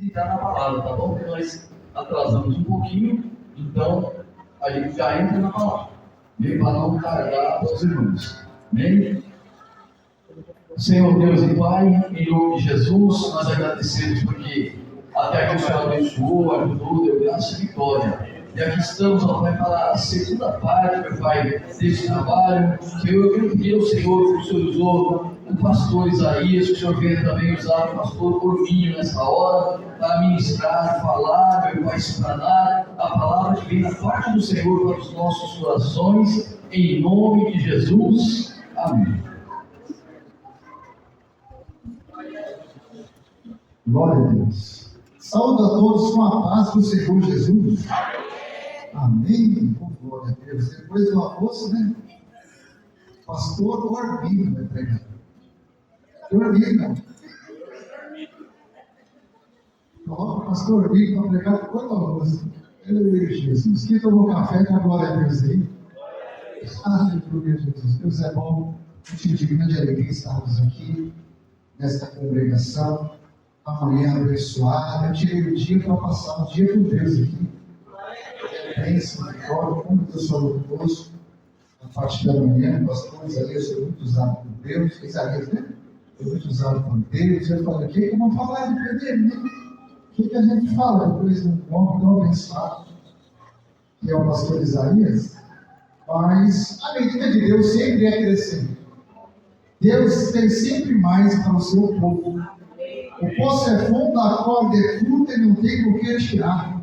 entrar na palavra, tá bom? Porque nós atrasamos um pouquinho, então a gente já entra na palavra. Meio para não tardar os irmãos. Amém? Senhor Deus e Pai, em nome de Jesus, nós agradecemos porque até aqui o Senhor abençoou, ajudou, deu graça e vitória. E aqui estamos, ó Pai, para a segunda parte, meu Pai, desse trabalho. Senhor, eu pedi ao Senhor que o Senhor usou o pastor Isaías, que o Senhor venha também usar o pastor Orminho nessa hora, para ministrar, falar, meu Pai, explanar a palavra que vem da parte do Senhor para os nossos corações, em nome de Jesus. Amém. Glória a Deus. Saúde a todos com a paz do Senhor Jesus. Amém. Glória a Deus. Depois do almoço, né? Pastor Orminho vai pregar. Orminho. Coloca o pastor Orminho para pregar depois do almoço. Jesus. Quem tomou café, dá glória a Deus aí. Aleluia, Jesus. Deus é bom. Motivo de grande alegria estarmos aqui, nesta congregação. Amanhã abençoada. Eu tirei o dia para passar o dia com Deus aqui. Bênção, vitória, como Deus falou conosco. A parte da manhã, o pastor Isaías foi muito usado por Deus. Isaías, né? Foi muito usado por Deus. Eu falei, o que vamos falar de dele, né? O que a gente fala depois do nome tão abençoado, que é o pastor Isaías? Mas a medida de Deus sempre é crescente. Deus tem sempre mais para o seu povo. O poço é fundo, a corda é curta e não tem por que tirar.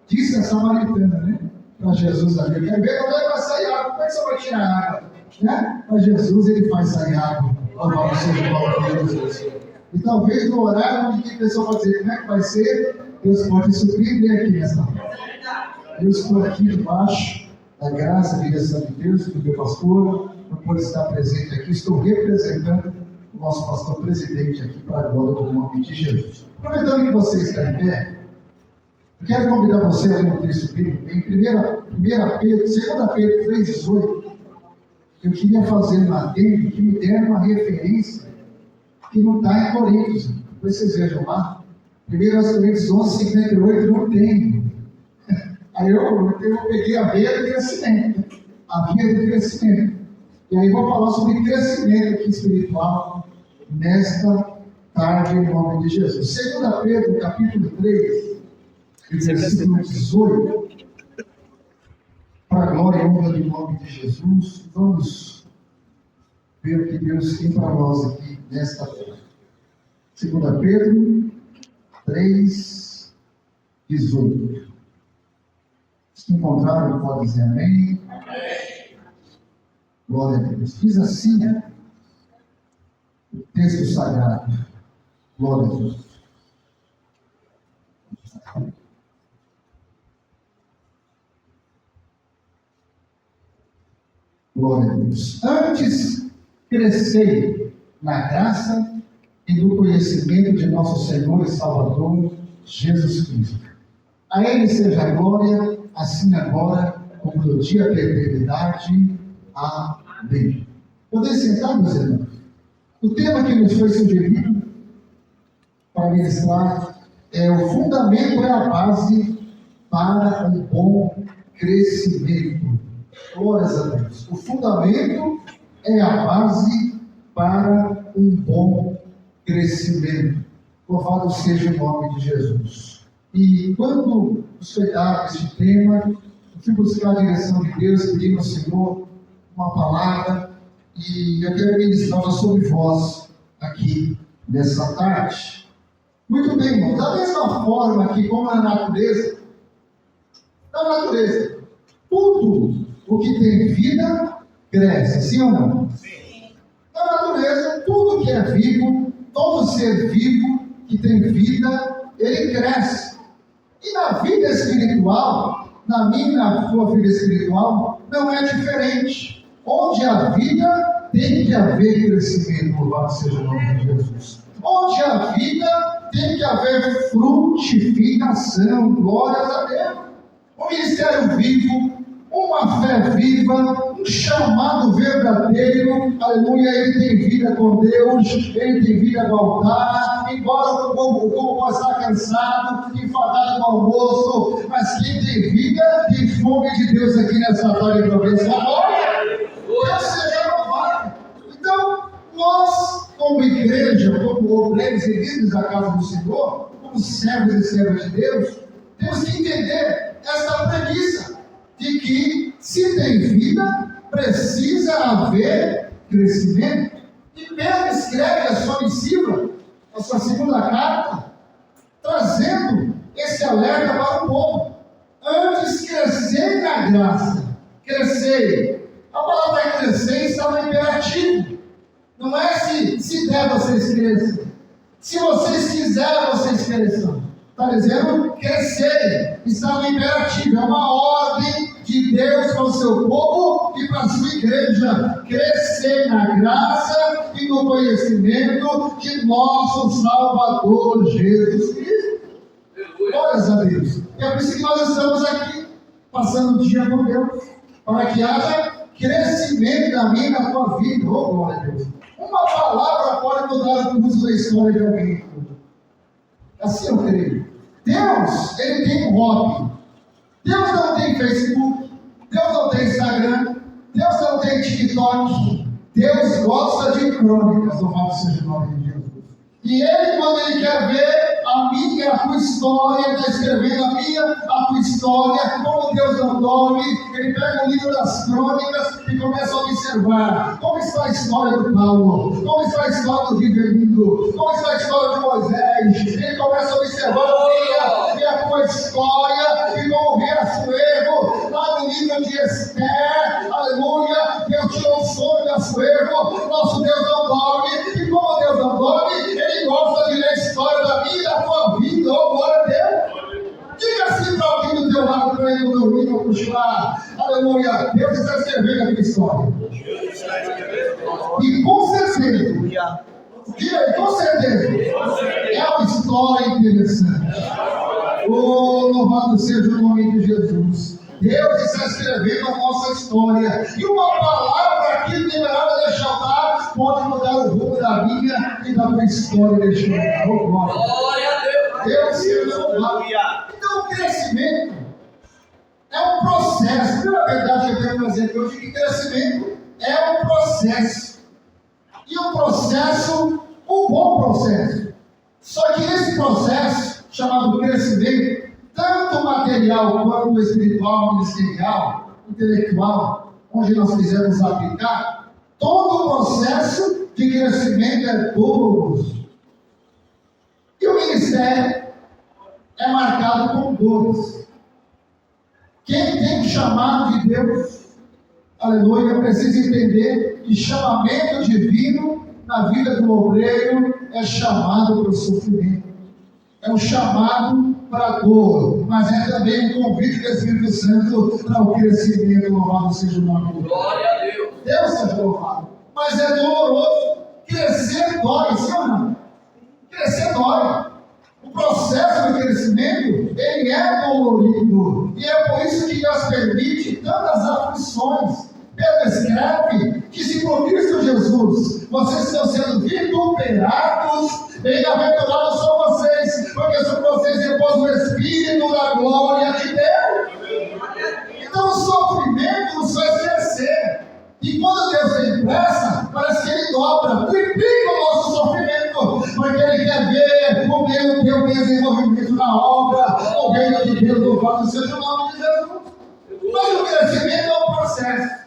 Disse a samaritana, né? Para Jesus ali. Quer ver como é que vai sair água? Como é que você vai tirar água? Né? Para Jesus ele faz sair água. Louvado seja o nome de Jesus. E talvez no horário onde a pessoa vai dizer como é que vai ser, Deus pode surpreender aqui nessa hora. Eu estou aqui debaixo da graça e direção de Deus, do meu pastor, não pode estar presente aqui. Estou representando o nosso pastor presidente aqui para a glória do nome de Jesus. Aproveitando que você está em pé, eu quero convidar você a ler um texto bíblico em 1 Pedro, 2 Pedro 3,18. Eu queria fazer um adendo que me deram uma referência que não está em Coríntios. Depois vocês vejam lá. 1 Coríntios 11:58 não tem. Aí eu peguei a veia do crescimento. A via do crescimento. E aí vou falar sobre crescimento aqui espiritual nesta tarde em nome de Jesus. 2 Pedro, capítulo 3, versículo 18. Para a glória e honra do nome de Jesus, vamos ver o que Deus tem para nós aqui nesta tarde. 2 Pedro 3, 18. Se encontraram, pode dizer amém. Amém. Glória a Deus. Diz assim, né? O texto sagrado. Glória a Deus. Glória a Deus. Antes, crescei na graça e no conhecimento de nosso Senhor e Salvador, Jesus Cristo. A Ele seja a glória, assim agora, como no dia da eternidade. Amém. Podem sentar, meus irmãos. O tema que nos foi sugerido para ministrar é o fundamento é a base para um bom crescimento. Glórias a Deus. O fundamento é a base para um bom crescimento. Louvado seja o nome de Jesus. E quando nos foi dado este tema, eu fui buscar a direção de Deus, pedindo ao Senhor uma palavra, e eu quero ministrar sobre vós aqui nessa tarde. Muito bem, irmão. Da mesma forma que como na natureza, tudo o que tem vida cresce, sim ou não? Sim. Na natureza, tudo que é vivo, todo ser vivo que tem vida, ele cresce. E na vida espiritual, na minha e na sua vida espiritual, não é diferente. Onde há vida, tem que haver crescimento, louvado seja o nome de Jesus. Onde há vida, tem que haver frutificação, glórias a Deus. Um ministério vivo, uma fé viva, um chamado verdadeiro, aleluia, ele tem vida com Deus, ele tem vida com o altar, embora o povo possa estar cansado, enfadado com o almoço, mas quem tem vida tem fome de Deus aqui nessa tarde para ver sua glória. Deus seja louvado. Então, nós, como igreja, como obreiros e líderes da casa do Senhor, como servos e servas de Deus, temos que entender essa premissa de que, se tem vida, precisa haver crescimento. E Pedro escreve a sua missiva, a sua segunda carta, trazendo esse alerta para o povo. Antes, crescei na graça. Crescei. A palavra crescer está no imperativo. Não é se der, vocês cresçam. Se vocês quiserem, vocês cresçam. Está dizendo crescer. Está no imperativo. É uma ordem de Deus para o seu povo e para a sua igreja. Crescer na graça e no conhecimento de nosso Salvador Jesus Cristo. Glórias a Deus. É por isso que nós estamos aqui, passando o dia com Deus, para que haja crescimento na minha e na tua vida. Oh, glória a Deus. Uma palavra pode mudar o curso da história de alguém. Assim eu creio. Deus, Ele tem um hobby. Deus não tem Facebook. Deus não tem Instagram. Deus não tem TikTok. Deus gosta de crônicas, louvado seja o nome de Jesus. E Ele, quando Ele quer ver a minha e a tua história, está escrevendo a minha, a tua história, como Deus não dorme, Ele pega o livro das crônicas e começa a observar como está a história do Paulo, como está a história do Riverino, como está a história de Moisés. Ele começa a observar a minha e a tua história e como ver a seu erro lá no livro de Esther. Aleluia, Deus tirou o sono de Assuero. Nosso Deus não dorme, e como Deus não dorme, Ele gosta de ler a história da minha e da tua vida. Oh, glória a Deus. Diga assim para alguém do teu lado, para ele não dormir ou cochilar. Aleluia, Deus está escrevendo a minha história. E com certeza, diga aí, com certeza, é uma história interessante. Oh, louvado seja o nome de Jesus. Deus está escrevendo a nossa história. E uma palavra aqui liberada deste altar pode mudar o rumo da minha e da tua história deste altar. Oh, glória a Deus. Deus seja louvado. Então, o crescimento é um processo. Pela verdade, eu quero trazer aqui hoje que crescimento é um processo. E um processo, um bom processo. Só que esse processo, chamado crescimento, tanto material quanto espiritual, ministerial, intelectual, onde nós quisermos aplicar, todo o processo de crescimento é doloroso. E o ministério é marcado com dores. Quem tem o chamado de Deus, aleluia, precisa entender que chamamento divino na vida do obreiro é chamado para o sofrimento. É um chamado para a dor, mas é também um convite do Espírito Santo para o crescimento. Louvado seja o nome de Deus. Glória a Deus. Deus seja louvado. Mas é doloroso. Crescer dói, sim ou não? Crescer dói. O processo de crescimento, ele é dolorido. E é por isso que Deus permite tantas aflições. Pedro escreve que se por Cristo Jesus vocês estão sendo vituperados, bem-aventurados são vocês, porque sobre vocês repousa o Espírito da glória de Deus. Então o sofrimento nos faz crescer. E quando Deus tem pressa, parece que Ele dobra, triplica o nosso sofrimento, porque Ele quer ver o teu desenvolvimento na obra, o reino de Deus, louvado seja o nome de Jesus. Mas o crescimento é um processo.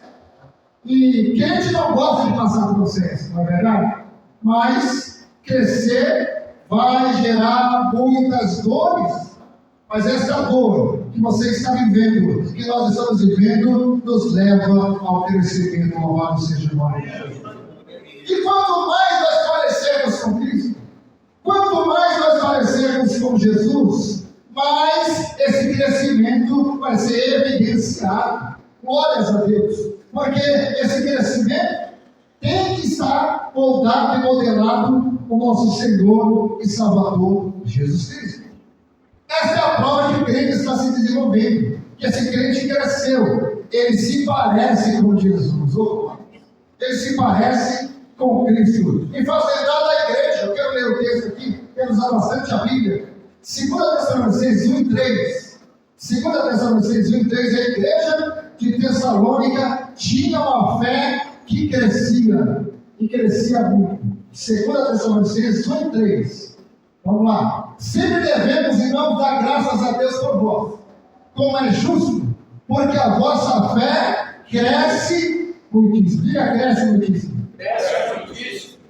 E crente não gosta de passar por processo, não é verdade? Mas crescer vai gerar muitas dores. Mas essa dor que você está vivendo, que nós estamos vivendo, nos leva ao crescimento. Louvado seja o nome de Jesus. E quanto mais nós parecermos com Cristo, quanto mais nós parecermos com Jesus, mais esse crescimento vai ser evidenciado. Glórias a Deus. Porque esse crescimento tem que estar moldado e modelado o nosso Senhor e Salvador Jesus Cristo. Essa é a prova que o crente está se desenvolvendo. Que esse crente cresceu. Ele se parece com Jesus. Ele se parece com Cristo. E faz lembrar da igreja. eu quero ler o texto aqui, quero usar bastante a Bíblia. 2 Tessalonicenses 1:3. 2 Tessalonicenses 1:3, a igreja de Tessalônica tinha uma fé que crescia, e crescia muito. 2 Tessalonicenses 1:3. Vamos lá. Sempre devemos, irmãos, dar graças a Deus por vós, como é justo, porque a vossa fé cresce muitíssimo. Diga, cresce muitíssimo.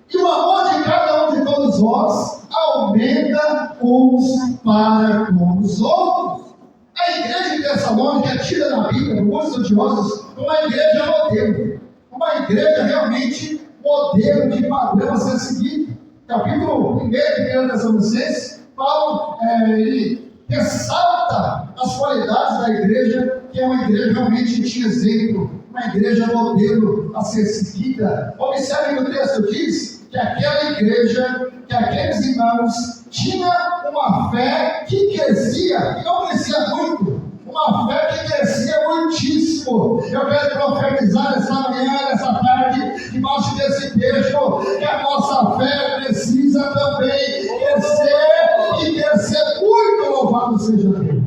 E o amor de cada um de todos vós aumenta uns para com os outros. A igreja de Tessalônica é tida na Bíblia, por muitos estudiosos, como uma igreja modelo. Uma igreja realmente modelo de padrão a ser seguido. Capítulo 1 de 1 Tessalonicenses, Paulo ele ressalta as qualidades da igreja, que é uma igreja realmente de exemplo, uma igreja modelo a ser seguida. Observe que o texto diz que aquela igreja, que aqueles irmãos, tinha uma fé que crescia, e não crescia muito, uma fé que crescia muitíssimo. Eu quero profetizar essa manhã, essa tarde, debaixo desse texto, que a nossa fé precisa também crescer, e crescer muito. Louvado seja Deus.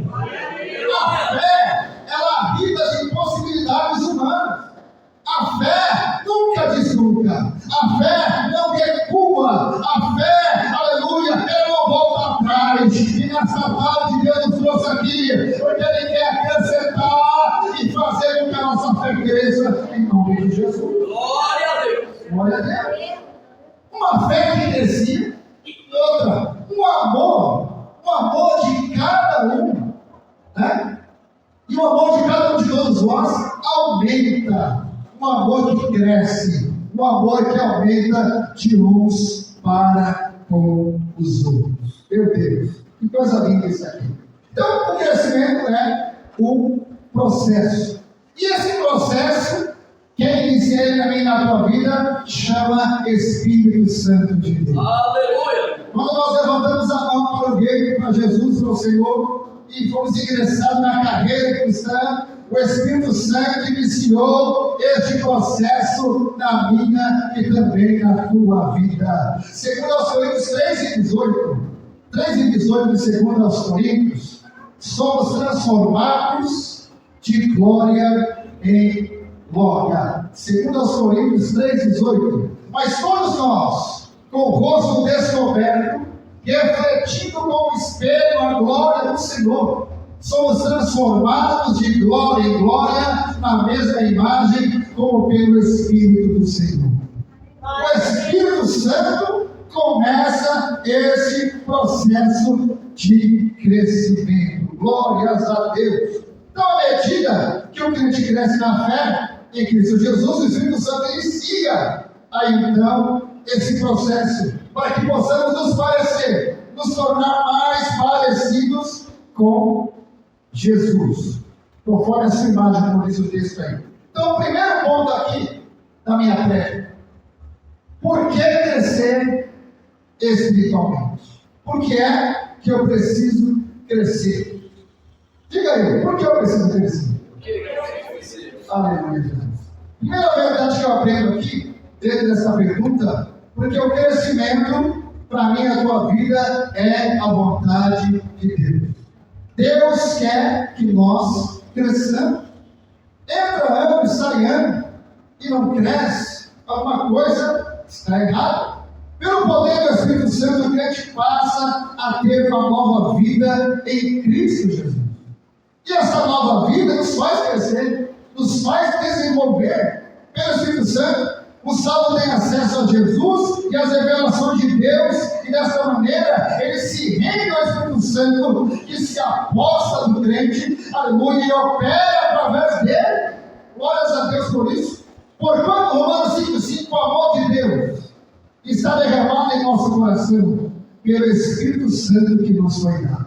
A fé, ela habita as impossibilidades humanas. A fé nunca diz nunca. A fé não recua. A fé, aleluia, ela não volta atrás. E nessa tarde Deus nos trouxe aqui, porque Ele quer acrescentar e fazer com que a nossa fé cresça, em nome de Jesus. Glória a Deus. Glória a Deus. Uma fé que crescia, e outra, um amor de cada um, né? E o amor de cada um de todos nós aumenta. Um amor que cresce, um amor que aumenta de uns para com os outros. Meu Deus, que coisa linda isso aqui. Então, o crescimento é um processo. E esse processo, quem iniciei também na tua vida, chama Espírito Santo de Deus. Aleluia. Quando nós levantamos a mão para o reino, para Jesus, para o Senhor, e fomos ingressados na carreira cristã, o Espírito Santo iniciou este processo na minha e também na tua vida. Segundo aos Coríntios 3:18, 3:18 de segundo aos Coríntios, somos transformados de glória em glória. Segundo aos Coríntios 3:18, mas todos nós, com o rosto descoberto, refletindo como espelho a glória do Senhor, somos transformados de glória em glória na mesma imagem, como pelo Espírito do Senhor. O Espírito Santo começa esse processo de crescimento. Glórias a Deus. Então, à medida que o crente cresce na fé em Cristo Jesus, o Espírito Santo inicia aí então esse processo, para que possamos nos parecer, nos tornar mais parecidos com Jesus, conforme essa imagem, como diz o texto aí. Então, o primeiro ponto aqui da minha prédia: por que crescer espiritualmente? Por que é que eu preciso crescer? Diga aí, por que eu preciso crescer? Aleluia, Jesus. Primeira verdade que eu aprendo aqui, dentro dessa pergunta, porque o crescimento, para mim, na tua vida, é a vontade de Deus. Deus quer que nós cresçamos. Entra ano e sai ano e não cresce, alguma coisa está errada. Pelo poder do Espírito Santo, o crente passa a ter uma nova vida em Cristo Jesus. E essa nova vida nos faz crescer, nos faz desenvolver. Pelo Espírito Santo, o salvo tem acesso a Jesus e às revelações de Deus, e dessa maneira ele se rende ao Espírito Santo, que se aposta do crente, aleluia, e opera através dele. Glórias a Deus por isso. Porquanto, Romanos 5:5, o amor de Deus está derramado em nosso coração pelo Espírito Santo que nos foi dado.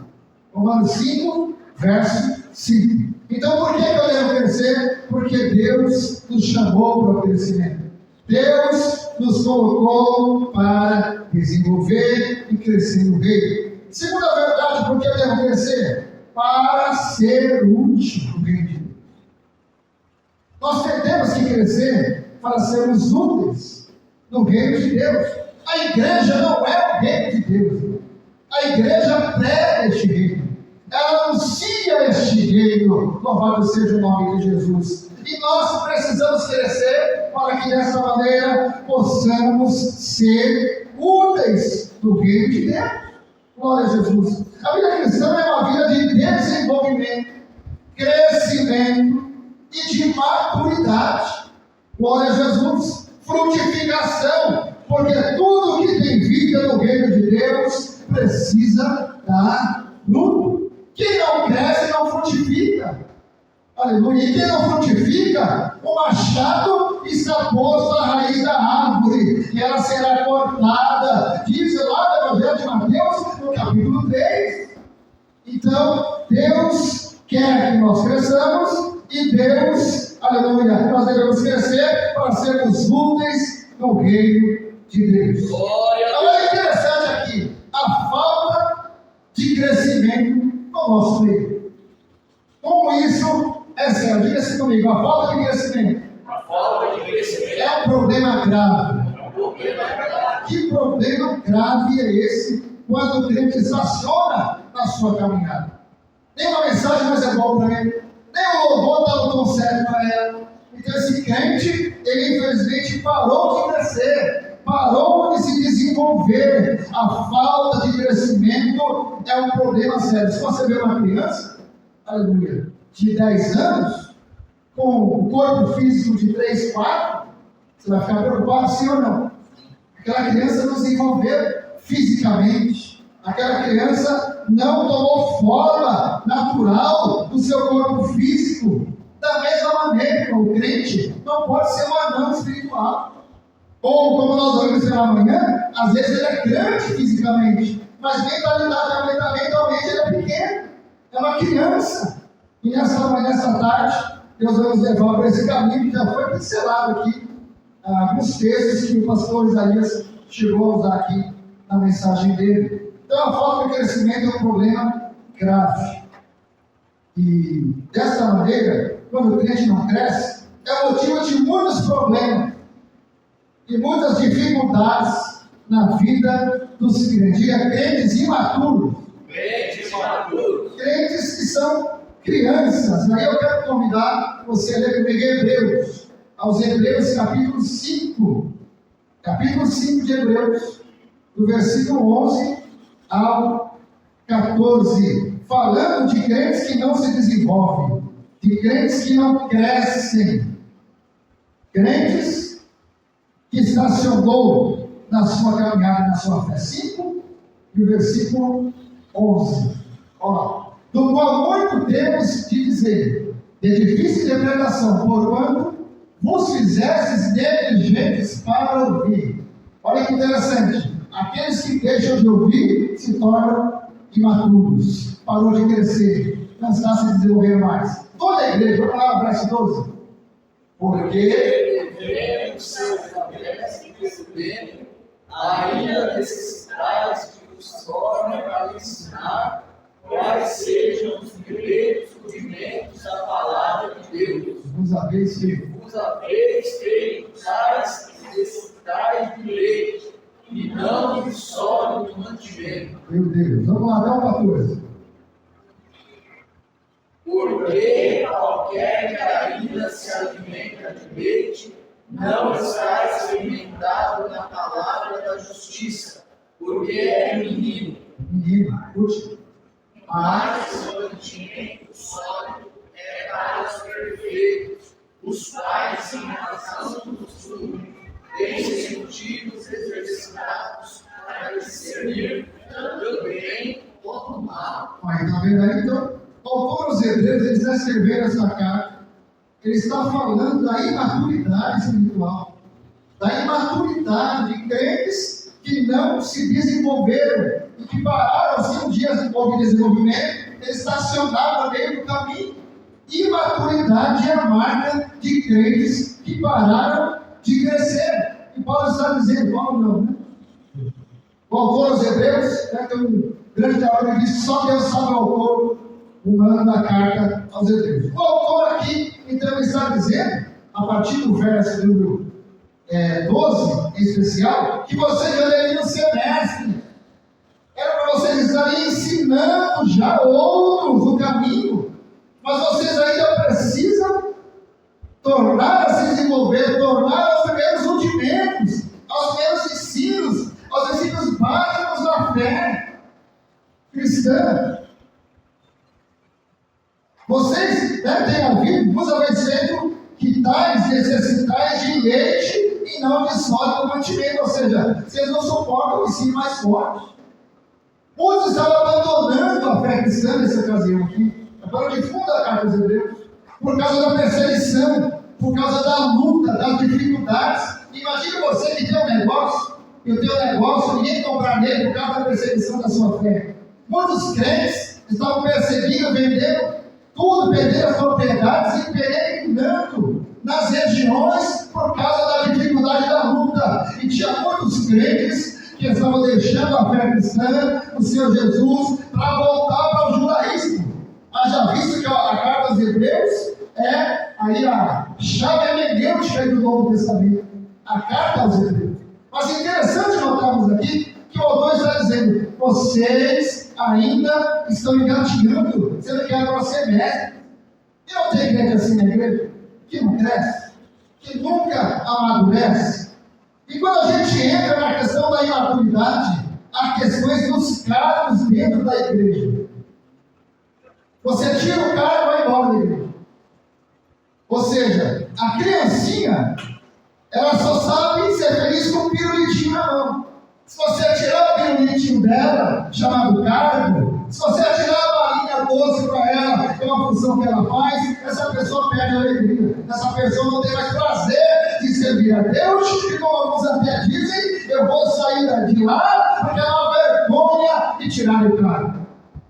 Romanos 5, verso 5. Então, por que eu devo crescer? Porque Deus nos chamou para o crescimento. Deus nos colocou para desenvolver e crescer no reino. Segunda verdade, por que eu devo crescer? Para ser útil no reino de Deus. Nós temos que crescer para sermos úteis no reino de Deus. A igreja não é o reino de Deus. A igreja prega este reino. Ela anuncia este reino. Louvado seja o nome de Jesus. E nós precisamos crescer para que dessa maneira possamos ser úteis do reino de Deus. Glória a Jesus. A vida cristã é uma vida de desenvolvimento, crescimento e de maturidade. Glória a Jesus. Frutificação. Porque tudo que tem vida no reino de Deus precisa dar fruto. Quem não cresce não frutifica. Aleluia. E quem não frutifica, o machado está posto à raiz da árvore, e ela será cortada. Diz lá no Evangelho de Mateus, no capítulo 3. Então, Deus quer que nós cresçamos, e Deus, aleluia, nós devemos crescer para sermos úteis no reino de Deus. Agora é interessante aqui, a falta de crescimento no nosso meio. Como isso é sério? Diga assim comigo, a falta de crescimento. A falta de crescimento É um problema grave. é um problema grave. Que problema grave é esse quando o crente estaciona na sua caminhada? Nem uma mensagem mais é boa para ele, nem o louvor está no tom certo para ela. Então esse crente, ele infelizmente parou de crescer, parou de se desenvolver. A falta de crescimento é um problema sério. Se você vê uma criança, aleluia, de 10 anos, com o corpo físico de 3, 4, você vai ficar preocupado sim ou não? Aquela criança não se desenvolveu fisicamente. Aquela criança não tomou forma natural do seu corpo físico. Da mesma maneira, o crente não pode ser um anão espiritual. Ou, como nós vamos ver amanhã, às vezes ele é grande fisicamente, mas mentalmente ele é pequeno. É uma criança. E nessa tarde, Deus vai nos levar para esse caminho que já foi pincelado aqui. Alguns textos que o pastor Isaías chegou a usar aqui na mensagem dele. Então, a falta de crescimento é um problema grave. E dessa maneira, quando o crente não cresce, é motivo de muitos problemas e muitas dificuldades na vida dos crentes. Diga, crentes imaturos. Crentes maduros. Crentes que são crianças. Aí eu quero convidar você a ler comigo Hebreus, aos Hebreus capítulo 5. Capítulo 5 de Hebreus, do versículo 11 ao 14. Falando de crentes que não se desenvolvem, de crentes que não crescem, crentes que estacionou na sua caminhada, na sua fé. 5 e o versículo 11. Olha, do qual muito temos de dizer, de difícil interpretação, porquanto vos fizestes negligentes para ouvir. Olha que interessante, aqueles que deixam de ouvir se tornam imaturos, parou de crescer, não está se desenvolvendo mais. Toda a igreja, vamos lá, verso 12. Porque devemos ser percebendo ainda necessidades que nos tornem a ensinar quais sejam os primeiros rudimentos da palavra de Deus. vos haveis feito. Vos haveis feito tais necessidades de leite, e não de sólido mantimento. Meu Deus, vamos lá, dá uma coisa. Porque qualquer que ainda se alimenta de leite, não está experimentado na palavra da justiça, porque é menino. Menino, puxa. Mas o mantimento sólido é para os perfeitos, os quais, em razão do costume, têm sentidos exercitados para discernir tanto o bem como o mal. Aí, tá vendo aí? Então, o autor dos Hebreus, ele está escrevendo essa carta, ele está falando da imaturidade espiritual, da imaturidade de crentes que não se desenvolveram e que pararam, se um dia houve desenvolvimento, eles estacionaram no meio do caminho. Imaturidade é a marca de crentes que pararam de crescer. E Paulo está dizendo, Paulo não, né? O autor dos Hebreus, né, tem um grande trabalho que diz que só Deus sabe o autor humano da carta aos Hebreus. O autor aqui, então, ele está dizendo, a partir do verso número 12, em especial, que vocês já deveriam ser mestres. Era para vocês estarem ensinando já outros o caminho. Mas vocês ainda precisam tornar a se desenvolver, tornar aos primeiros rudimentos, aos primeiros ensinos, aos ensinos básicos da fé cristã. Vocês devem ouvido muitas vezes feito que tais necessitais de leite e não de sólido mantimento, ou seja, vocês não suportam o ensino mais forte. Muitos estavam abandonando a fé cristã nessa ocasião aqui, agora de fundo da carta aos Hebreus, por causa da perseguição, por causa da luta, das dificuldades. Imagine você que tem um negócio, e o teu negócio, ninguém comprar nele por causa da perseguição da sua fé. Muitos crentes estavam perseguindo, vendendo tudo, perderam as propriedades e peregrinando nas regiões por causa da dificuldade da luta. E tinha muitos crentes que estavam deixando a fé cristã, o Senhor Jesus, para voltar para o judaísmo. Mas já visto que a carta aos Hebreus é aí a chave hermenêutica do Novo Testamento, a carta aos Hebreus. Mas é interessante notarmos aqui que o autor está dizendo: vocês ainda estão engatinhando, sendo que era para ser mestre. E não tem crente assim na igreja, que não cresce, que nunca amadurece. E quando a gente entra na questão da imaturidade, há questões dos cargos dentro da igreja. Você tira o cargo e vai embora da igreja. Ou seja, a criancinha, ela só sabe ser feliz com o pirulitinho na mão. Se você tirar o pirulitinho dela, chamado cargo, se você tirar a balinha doce para ela, que é uma função que ela faz, essa pessoa perde a alegria. Essa pessoa não tem mais prazer de servir a Deus, e como alguns até dizem, eu vou sair de lá porque é uma vergonha de tirar o cargo.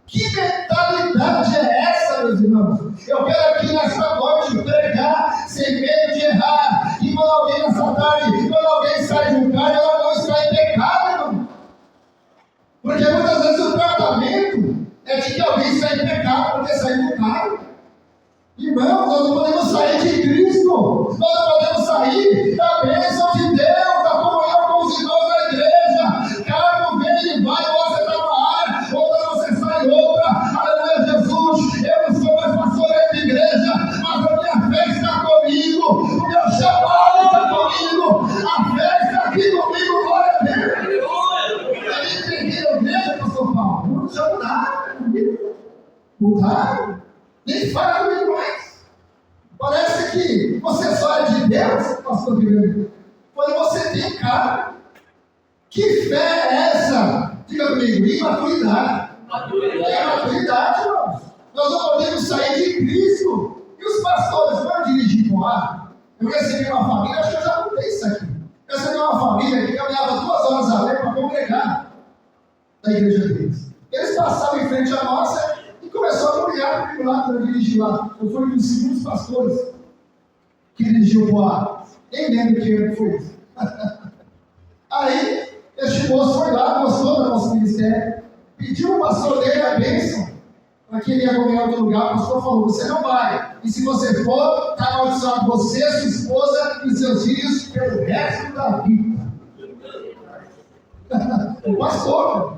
Que mentalidade é essa, meus irmãos? Eu quero aqui nesta noite pregar sem medo de errar. E quando alguém nessa tarde, quando alguém sai de um cargo, ela não está em pecado, irmão. Porque muitas vezes o tratamento é de que alguém está em pecado porque saiu do cargo. Irmãos, nós não podemos sair de Cristo. Nós não podemos sair da bênção de Deus, da comunhão com os irmãos da igreja. Cargo vem e vai, você está numa área, outra você sai em outra. Aleluia, Jesus. Eu não sou mais pastoreio de igreja, mas a minha fé está comigo. O meu chamado está comigo. A fé está aqui comigo, glória a Deus. A gente tem que ir à igreja, pastor Paulo. Não precisa mudar comigo. Mudaram? Nem fala comigo mais. Parece que você só é de Deus, pastor Guilherme, quando você tem cargo. Que fé é essa? Diga comigo, imaturidade. É maturidade, irmãos. Nós não podemos sair de Cristo. E os pastores vão dirigir no ar. Eu recebi uma família, acho que eu já contei isso aqui. Eu recebi uma família que caminhava 2 horas a pé para congregar da igreja deles. Eles passavam em frente à nossa e começou a brigar comigo lá para dirigir lá. Eu fui um dos segundos pastores que dirigiu o Boa. Nem lembro que ano foi isso. Aí, este moço foi lá, gostou do nosso ministério, pediu o pastor dele a bênção para que ele ia comer em outro lugar. O pastor falou: você não vai. E se você for, está amaldiçoado você, sua esposa e seus filhos pelo resto da vida. O pastor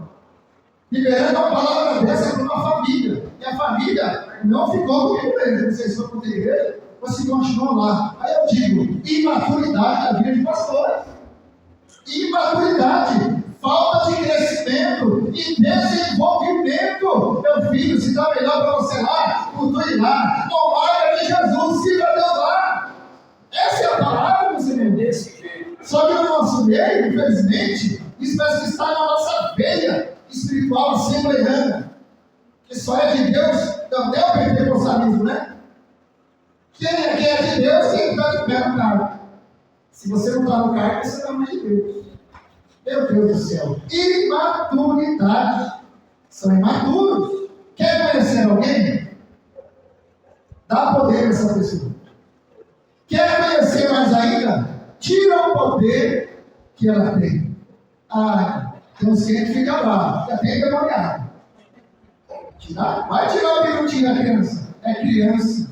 liberando a palavra dessa para uma família. E a família não ficou comigo mesmo. Não sei se foi para a igreja, mas se continuou lá. Aí eu digo: imaturidade da vida de pastores. Imaturidade, falta de crescimento e desenvolvimento. Meu filho, se está melhor para você lá, cultue lá. Tomara de Jesus, siga Deus lá. Essa é a palavra, meus irmãos. Só que no nosso meio, infelizmente, isso parece que está na nossa veia espiritual assembleiana, que só é de Deus. Não é o pentecostalismo, né? Quem é de Deus, quem está de pé no cargo. Se você não está no cargo, você não é de Deus. Meu Deus do céu. Imaturidade. São imaturos. Quer conhecer alguém? Dá poder a essa pessoa. Quer conhecer mais ainda? Tira o poder que ela tem. Ah, tem uns crentes que ficam bravos. Já tem demoniado. Vai tirar o minutinho da criança. É criança.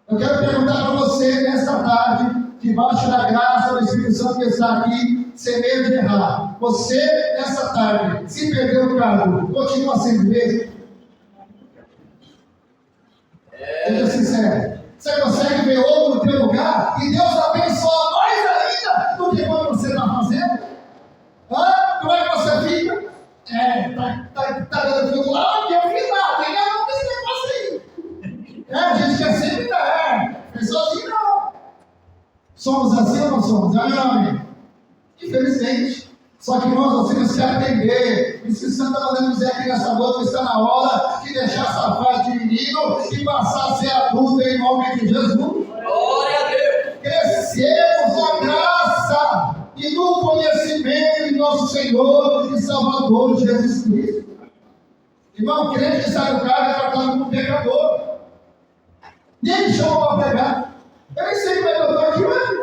Eu quero perguntar para você nesta tarde, debaixo da graça do Espírito Santo que está aqui, sem medo de errar. Você, nessa tarde, se perdeu o cargo, continua sendo mesmo? Seja sincero. Você consegue ver outro no teu lugar e Deus abençoa mais ainda do que quando você está fazendo? Como é que você fica? Tá dando fruto lá, eu fiz nada, tem nada desse negócio aí. A gente quer sempre dar, sozinho não. Somos assim ou não somos? Amém? Infelizmente. Só que nós temos que aprender. O Espírito Santo está mandando dizer aqui nessa noite que está na hora de deixar essa fase de menino e passar a ser adulto em nome de Jesus. Glória a Deus. Crescemos na graça e no conhecimento de nosso Senhor e Salvador Jesus Cristo. Irmão, crente que sai do carro é tratado como pecador. Nem me chamou para pregar. Eu nem sei como é que eu estou aqui hoje.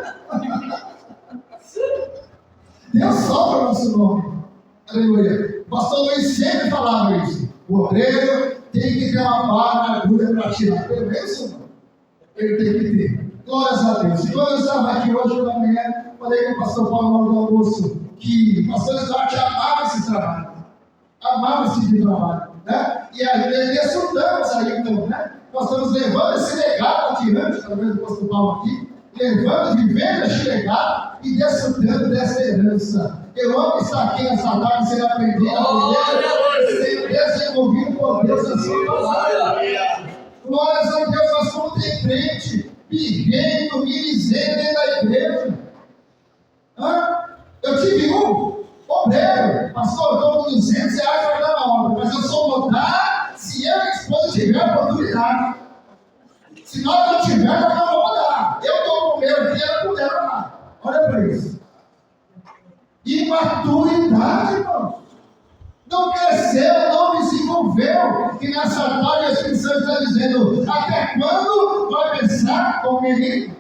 Deus salva o nosso nome. Aleluia. O pastor Luiz sempre falava isso. O obreiro tem que ter uma barra na agulha para tirar. Pelo menos não. Ele tem que ter. Glórias a Deus. E quando eu estava aqui hoje pela manhã, falei com o pastor Paulo no almoço que o pastor Duarte amava esse trabalho. Amava esse tipo de trabalho. Né? E aí desfrutamos aí então, né? Nós estamos levando esse legado aqui antes, talvez do pastor Paulo aqui, levando, vivendo este legado e desfrutando dessa herança. Eu amo estar aqui nessa tarde sendo aprendido, sendo desenvolvido por Deus na sua palavra. Glórias a Deus, nós somos de crente, vivendo, mirizendo dentro da igreja. Eu tive um obreiro, pastor, eu estou com R$200 para dar uma obra, mas eu só vou dar se eu e a esposa tiver oportunidade. Se nós não tivermos, nós não vamos dar. Eu estou com o meu dinheiro, com dela lá. Olha para isso. Imaturidade, irmão. Não cresceu, não desenvolveu. E nessa tarde a Espírito Santo está dizendo: até quando vai pensar com o menino?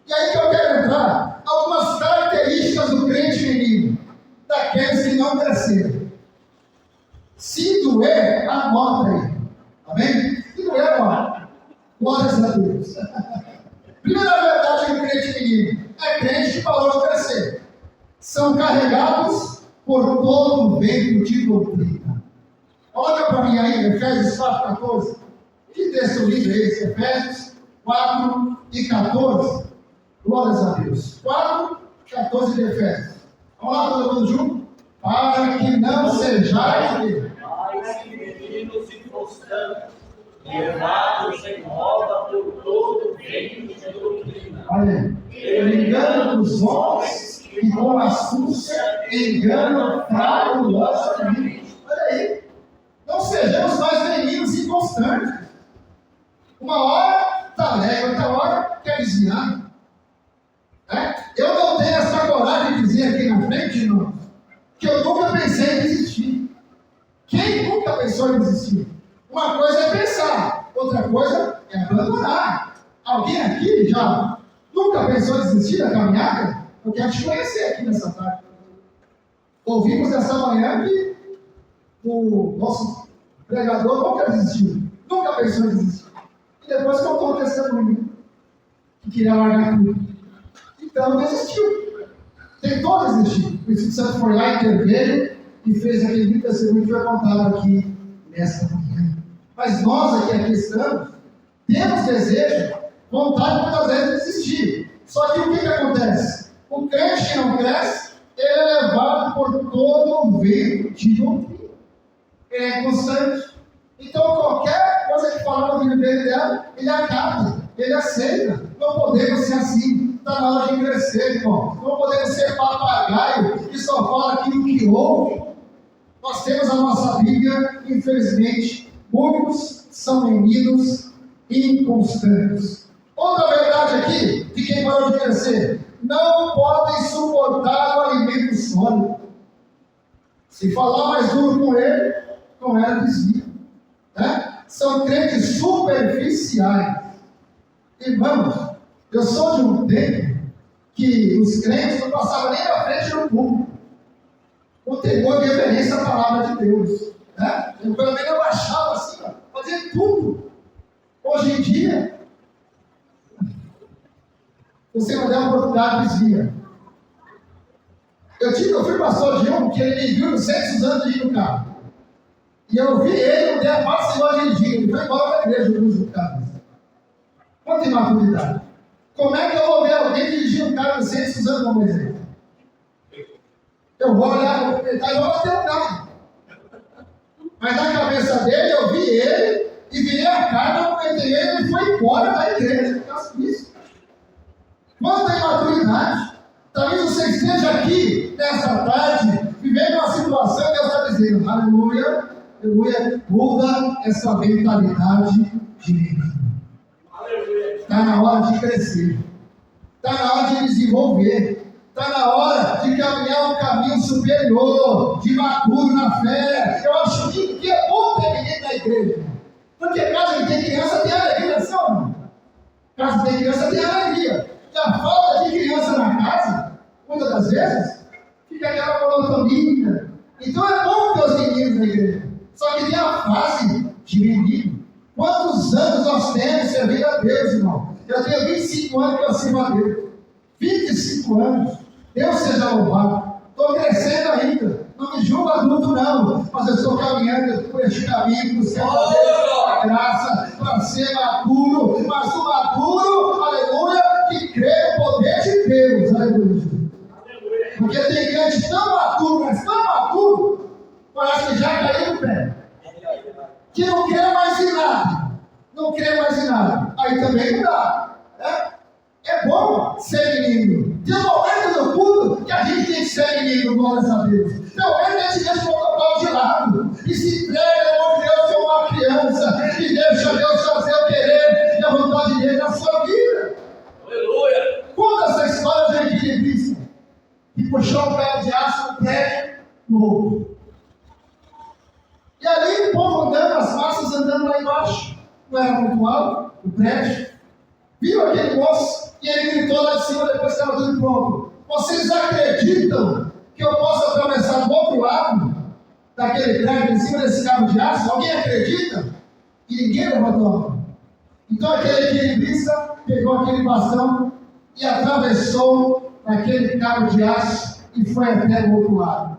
E aí que eu quero entrar. Algumas características do crente menino, daqueles que não cresceram. Se doer, anota aí. Amém? Se doer, anota. Glórias a Deus. Primeira verdade do crente menino é crente que parou de crescer. São carregados por todo o vento de doutrina. Olha para mim aí, Efésios 4,14. Que texto lindo é esse? Efésios 4 e 14. Glórias a Deus. 4, 14 de Efésios. Vamos lá, todo mundo junto? Para que não sejais Mais que meninos inconstantes, levados em roda por todo o vento de doutrina. Olha, ele engana dos homens e com astúcia engana fraudulosamente. Olha aí, não sejamos mais meninos inconstantes. Uma hora está alegre, outra hora quer desviar. Eu não tenho essa coragem de dizer aqui na frente, irmão, que eu nunca pensei em desistir. Quem nunca pensou em desistir? Uma coisa é pensar, outra coisa é abandonar. Alguém aqui já nunca pensou em desistir da caminhada? Eu quero te conhecer aqui nessa tarde. Ouvimos essa manhã que o nosso pregador nunca desistiu. Nunca pensou em desistir. E depois contou o testemunho que queria largar tudo. Então desistiu. Tentou desistir. O Espírito Santo foi lá, interveio e fez aquele testemunho que foi contado aqui nesta manhã. Mas nós aqui estamos, temos desejo, vontade muitas vezes de desistir. Só que o que acontece? O crente que não cresce, ele é levado por todo o vento de doutrina. Ele é constante. Então qualquer coisa que falar no filho dele dela, ele acata, ele aceita. Não podemos ser assim. Está na hora de crescer, irmão. Não podemos ser papagaio que só fala aquilo que ouve. Nós temos a nossa Bíblia, infelizmente, muitos são meninos inconstantes. Outra verdade aqui, de quem parou de crescer: não podem suportar o alimento sólido. Se falar mais duro com ele, com ela desvia. São crentes superficiais. Irmãos, eu sou de um tempo que os crentes não passavam nem na frente do público. Não temor de reverência à palavra de Deus. Eu pelo menos abaixava assim, fazia tudo. Hoje em dia, Se você não der oportunidade, desvia. Eu fui pastor de um que ele me viu no centro usando de ir no carro. E eu vi ele, não dei a parte de igual dirigir. Ele foi embora para a igreja no uso do carro. Quanta imaturidade. Como é que eu vou ver alguém dirigir um carro no centro usando como exemplo? Eu vou olhar, vou comentar e vou bater o carro. Mas na cabeça dele, eu vi ele e virei a cara, eu comentei ele e foi embora da igreja. Por causa disso. Quanta imaturidade. Talvez você esteja aqui nessa tarde, vivendo uma situação que Deus está dizendo, aleluia, aleluia, muda essa mentalidade de menino. Está na hora de crescer, está na hora de desenvolver, está na hora de caminhar um caminho superior, de maduro na fé. Eu acho que é bom ter menino na igreja, porque casa que tem criança tem alegria, não é, não? Casa que tem criança tem alegria. E a falta de criança na casa, muitas das vezes, fica aquela monotonia. Então é bom ter os meninos na igreja. Só que tem a fase de menino. Quantos anos nós temos servindo a Deus, irmão? Eu tenho 25 anos que eu sirvo a Deus. 25 anos. Deus seja louvado. Estou crescendo ainda. Não me julgo adulto, não. Mas eu estou caminhando por este caminho do céu da Deus, da graça, para ser maduro. Mas o maduro, aleluia, que crê no poder de Deus, aleluia. Porque tem crente tão maduro, mas tão maduro, parece que já caiu no pé. Que não crê mais em nada. Não crê mais em nada. Aí também não dá. É bom ser menino. Tem um momento no culto que a gente tem que ser menino, glórias a Deus. Pelo menos a gente deixa o protocolo de lado. E se entrega, amor de Deus, como uma criança. E deixa Deus fazer o querer e a vontade dele na sua vida. Aleluia! Conta essa história de equilibrista que puxou um pé de aço no prédio novo. E ali o povo andando, as massas andando lá embaixo. Não era muito alto o prédio. Viu aquele moço e ele gritou lá de cima depois que estava tudo pronto. Vocês acreditam que eu posso atravessar do outro lado daquele prédio em cima desse cabo de aço? Alguém acredita? E ninguém levantou a mão. Então aquele equilibrista pegou aquele bastão e atravessou aquele cabo de aço e foi até o outro lado.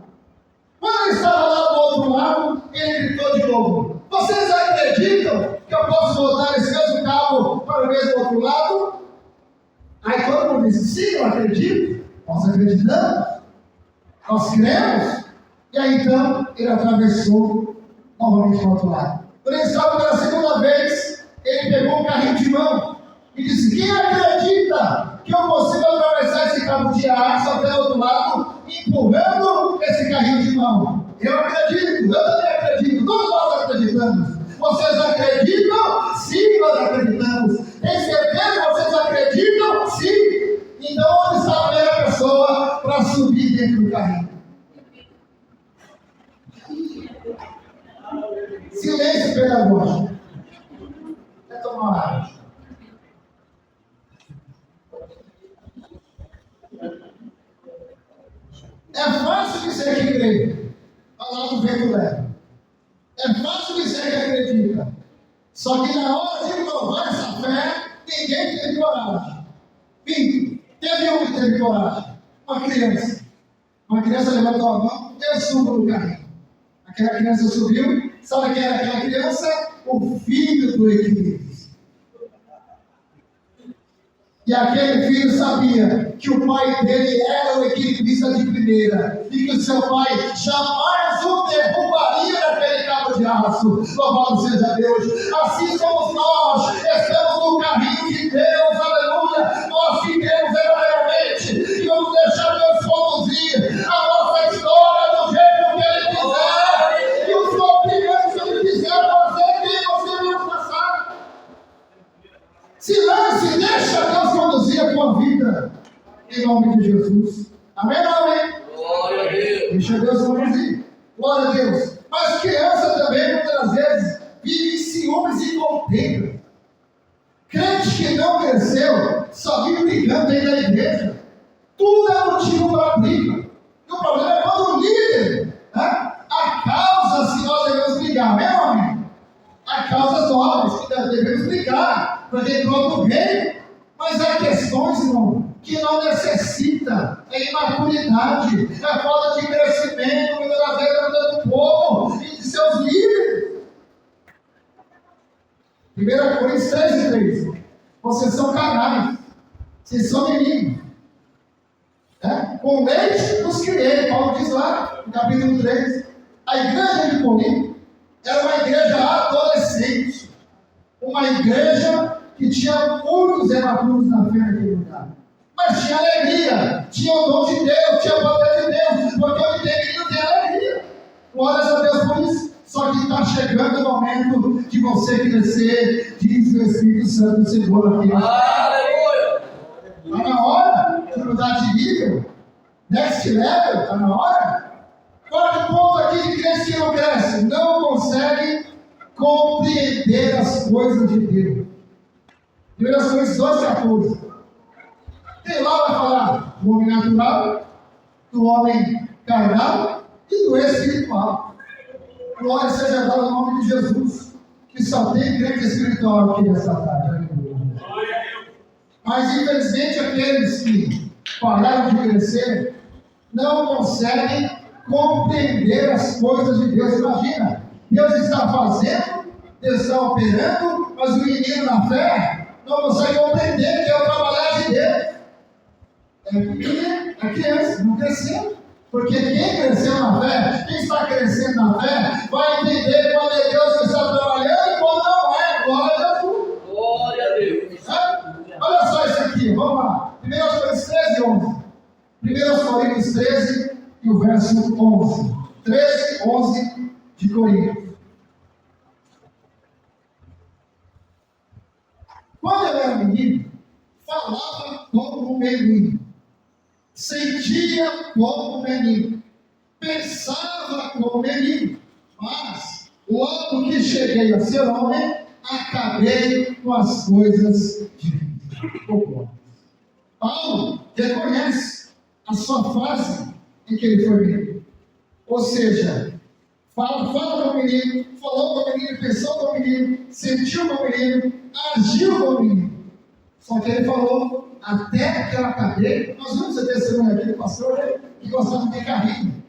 Quando ele estava lá do outro lado, ele gritou de novo: vocês acreditam que eu posso voltar esse mesmo cabo para o mesmo outro lado? Aí todo mundo disse: sim, eu acredito. Nós acreditamos. Nós cremos. E aí então ele atravessou novamente para o outro lado. Quando ele estava pela segunda vez, ele pegou um carrinho de mão e disse: quem acredita que eu consigo atravessar esse cabo de aço até o outro lado, empurrando esse carrinho de mão? Eu acredito, eu também acredito, todos nós acreditamos. Vocês acreditam? Sim, nós acreditamos. Tem certeza que vocês acreditam? Sim. Então onde está a primeira pessoa para subir dentro do carrinho? Silêncio pedagógico. Vai tomar uma água. É fácil dizer que crê. Falar do vento leva. É fácil dizer que acredita. Só que na hora de provar essa fé, ninguém teve coragem. Sim, teve um que teve coragem. Uma criança. Uma criança levantou a mão, eu subo no carrinho. Aquela criança subiu. Sabe quem era aquela criança? O filho do equilibrista. E aquele filho sabia que o pai dele era o equilibrista de primeira e que o seu pai jamais o derrubaria daquele cabo de aço. Louvado seja Deus. Assim somos nós, estamos no caminho de Deus, aleluia. Nós que cremos verdadeiramente e vamos deixar Deus conduzir a nossa história do jeito que Ele quiser. E o sofrimento que Ele quiser fazer, que você vai passar. Se lance, deixa Deus conduzir a tua vida. Em nome de Jesus. Amém ou amém? Glória a Deus. Deixa Deus conduzir. Glória a Deus. Mas criança também, muitas vezes, vive em ciúmes e contenda. Crente que não cresceu, só vive brigando dentro da igreja. Tudo é motivo para briga. E o problema é quando o líder, né, a causa, se nós devemos brigar, meu amigo. Há causas nobres que devemos brigar para que troque o reino. Mas há questões, irmão, que não necessita, é imaturidade, é falta de crescimento, muitas das vezes é vida do povo e de seus líderes. 1 Coríntios 13:3. Vocês são carnais, vocês são meninos. Com leite os criei, Paulo diz lá no capítulo 3. A igreja de Corinto era uma igreja adolescente, uma igreja que tinha muitos hematuros na fé naquele lugar. Mas tinha alegria, tinha o dom de Deus, tinha o poder de Deus, porque onde tem menino tem alegria. Glórias a Deus por isso. Só que está chegando o momento de você crescer, diz o Espírito Santo do Senhor aqui. Aleluia! Está na hora de mudar de nível, next level, está na hora. Quarto ponto aqui de crente que não cresce, não consegue compreender as coisas de Deus. 1 Coríntios 2:14. Tem lá vai falar do homem natural, do homem carnal e do espiritual. Glória seja dada ao nome de Jesus, que só tem crente espiritual aqui nessa tarde. Mas infelizmente aqueles que pararam de crescer não conseguem compreender as coisas de Deus. Imagina, Deus está fazendo, Deus está operando, mas o menino na fé não consegue compreender que é o trabalhar de Deus. É criança, não cresceu. Porque quem cresceu na fé, quem está crescendo na fé, vai entender quando é Deus que está trabalhando e quando não é. Glória a Jesus. Glória a Deus. Olha só isso aqui, vamos lá. 1 Coríntios 13:11. 1 Coríntios 13 e o verso 11. 13:11 de Coríntios. Quando eu era menino, falava como um menino, sentia como um menino, pensava como um menino, mas logo que cheguei a ser homem, acabei com as coisas de Deus. Paulo reconhece a sua fase em que ele foi menino. Ou seja, fala como menino, falou como menino, pensou como menino, sentiu como menino, agiu como menino. Só que ele falou, até que eu acabei. Nós vimos esse testemunho aqui do pastor, né, que gostava de ter carrinho.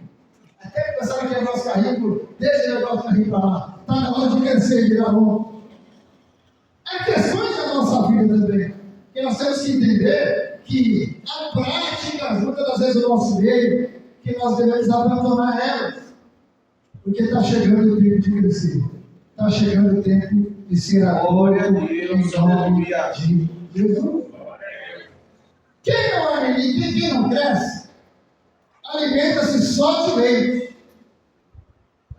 Até que começaram a quebrar os carrinhos, deixa ele levar os carrinhos para lá. Está na hora de crescer e virar bom. Há questões da nossa vida também, que nós temos que entender que há práticas, muitas das vezes, do nosso meio, que nós devemos abandonar elas. Porque está chegando o tempo de crescer. Está chegando o tempo de ser Glória a adulto Deus, em nome aleluia. de Jesus. Quem não é menino, quem não cresce, alimenta-se só de leite.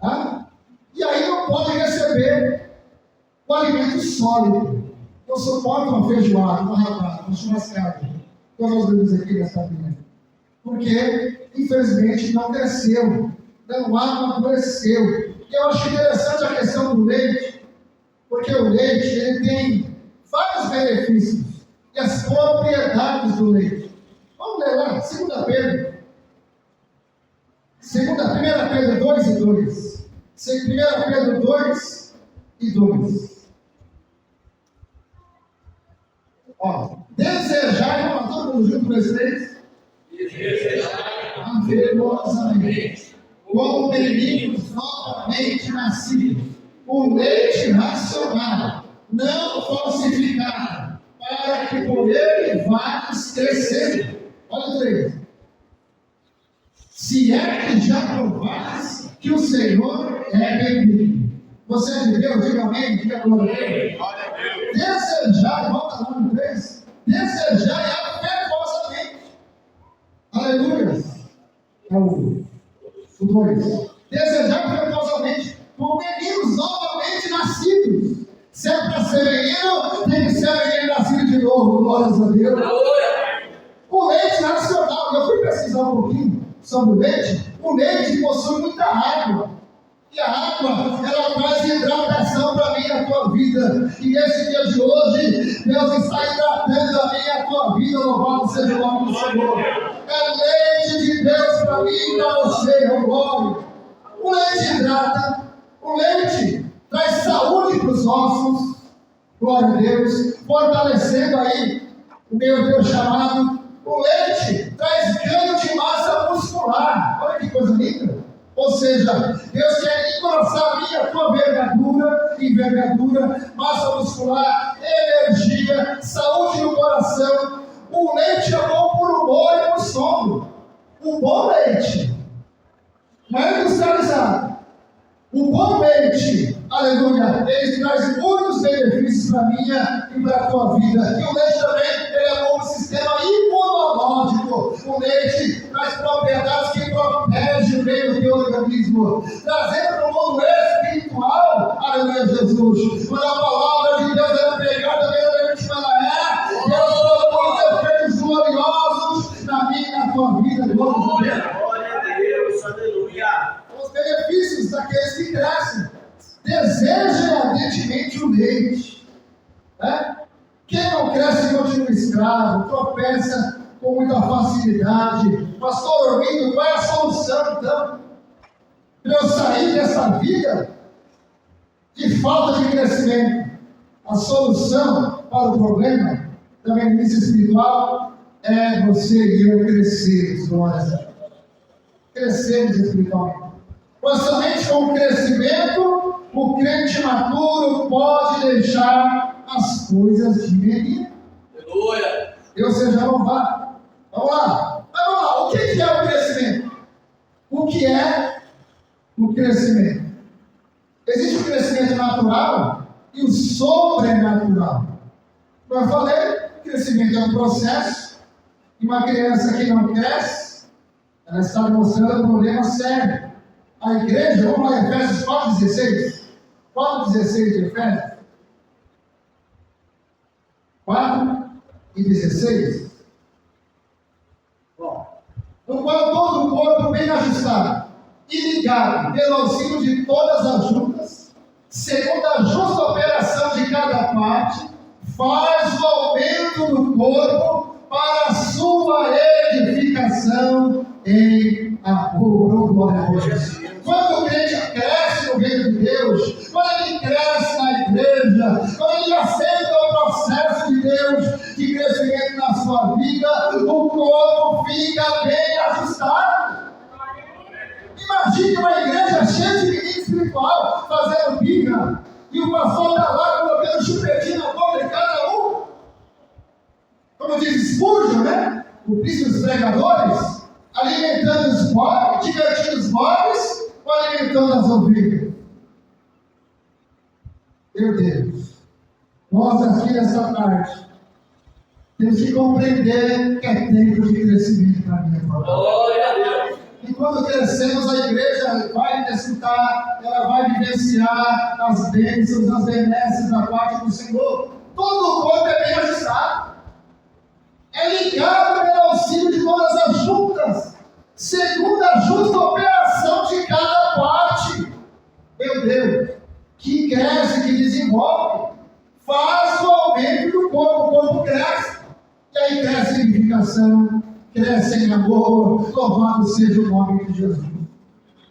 Tá? E aí não pode receber o alimento sólido. Eu suporto uma feijoada, uma rabada, uma churrascada. Todos nós vemos aqui nessa manhã. Porque, infelizmente, não cresceu. Não amadureceu. E eu acho interessante a questão do leite, porque o leite ele tem vários benefícios e as propriedades do leite. Vamos ler lá, 2 Pedro. 1 Pedro 2 e 2. 1 Pedro 2 e 2. Ó, desejai, vamos lá, todo mundo junto com esses três? Anteriormente, como meninos novamente nascidos, o leite racional, não falsificado, para que por ele vás crescendo. Olha o 3. Se é que já provaste que o Senhor é bendito. Você é de Deus, diga amém, diga glória a Deus. Desejai, volta lá no 3. Desejai afetuosamente. Aleluia. É o 2. Desejai afetuosamente como meninos novamente nascidos. Se é para ser menino, tem que ser menino nascido de novo. Glórias a Deus. O leite racional, eu fui pesquisar um pouquinho sobre o leite. O leite possui muita água. E a água, ela traz hidratação para mim e a tua vida. E nesse dia de hoje, Deus está hidratando a mim e a tua vida. Louvado seja o nome do Senhor. É leite de Deus para mim e para você, eu glória. O leite hidrata. O leite traz saúde para os ossos. Glória a Deus. Fortalecendo aí o meu Deus chamado O leite traz ganho de massa muscular. Olha que coisa linda. Ou seja, Deus quer engrossar a minha, tua envergadura, massa muscular, energia, saúde no coração. O leite é bom por humor e por sono. O bom leite, não é industrializado. O bom leite, aleluia, ele traz muitos benefícios para a minha e para a tua vida. E o leite também, ele é bom para o sistema imunológico. O leite traz propriedades que protegem o meio do teu organismo, trazendo para o mundo espiritual, aleluia, Jesus. Quando a palavra de Deus é pregada, verdadeiramente ela Deus produz efeitos gloriosos na minha e na tua vida. Glória a Deus, aleluia. Os benefícios daqueles que crescem. Desejem ardentemente o leite. Né? Quem não cresce continua escravo, tropeça com muita facilidade. Pastor Ormindo, qual é a solução então? Para eu sair dessa vida de falta de crescimento? A solução para o problema da benefício espiritual é você e eu crescermos, glória a Deus. Crescermos espiritualmente. Pois somente com o crescimento, o crente maturo pode deixar as coisas de menino. Aleluia. Deus seja louvado. Vamos lá. Mas vamos lá. O que é o crescimento? O que é o crescimento? Existe o crescimento natural e o sobrenatural. Como eu falei, o crescimento é um processo. E uma criança que não cresce, ela está demonstrando um problema sério. A igreja, vamos lá, Efésios 4,16. 4,16 de Efésios. 4:16. Bom, no qual todo o corpo bem ajustado e ligado pelo auxílio de todas as juntas, segundo a justa operação de cada parte, faz o aumento do corpo para a sua edificação em amor. Glória a Deus. Quando o crente cresce no reino de Deus, quando ele cresce na igreja, quando ele aceita o processo de Deus de crescimento na sua vida, o corpo fica bem ajustado. Imagine uma igreja cheia de menino espiritual fazendo birra e o pastor está lá colocando chupetinho na boca de cada um. Como diz Spurgeon, né? O príncipe dos pregadores, alimentando os pobres, divertindo os pobres, ou alimentando as ovelhas. Meu Deus, nós aqui nessa parte temos que compreender que é tempo de crescimento para a minha família. Glória a Deus. E quando crescemos, a igreja vai desfrutar, ela vai vivenciar as bênçãos, as benesses da parte do Senhor. Todo o corpo é bem ajustado. É ligado pelo auxílio de todas as juntas, segundo a justa operação de cada parte. Meu Deus, que cresce, que desenvolve, faz o aumento do corpo, o corpo cresce. E aí cresce em edificação, cresce em amor, louvado seja o nome de Jesus.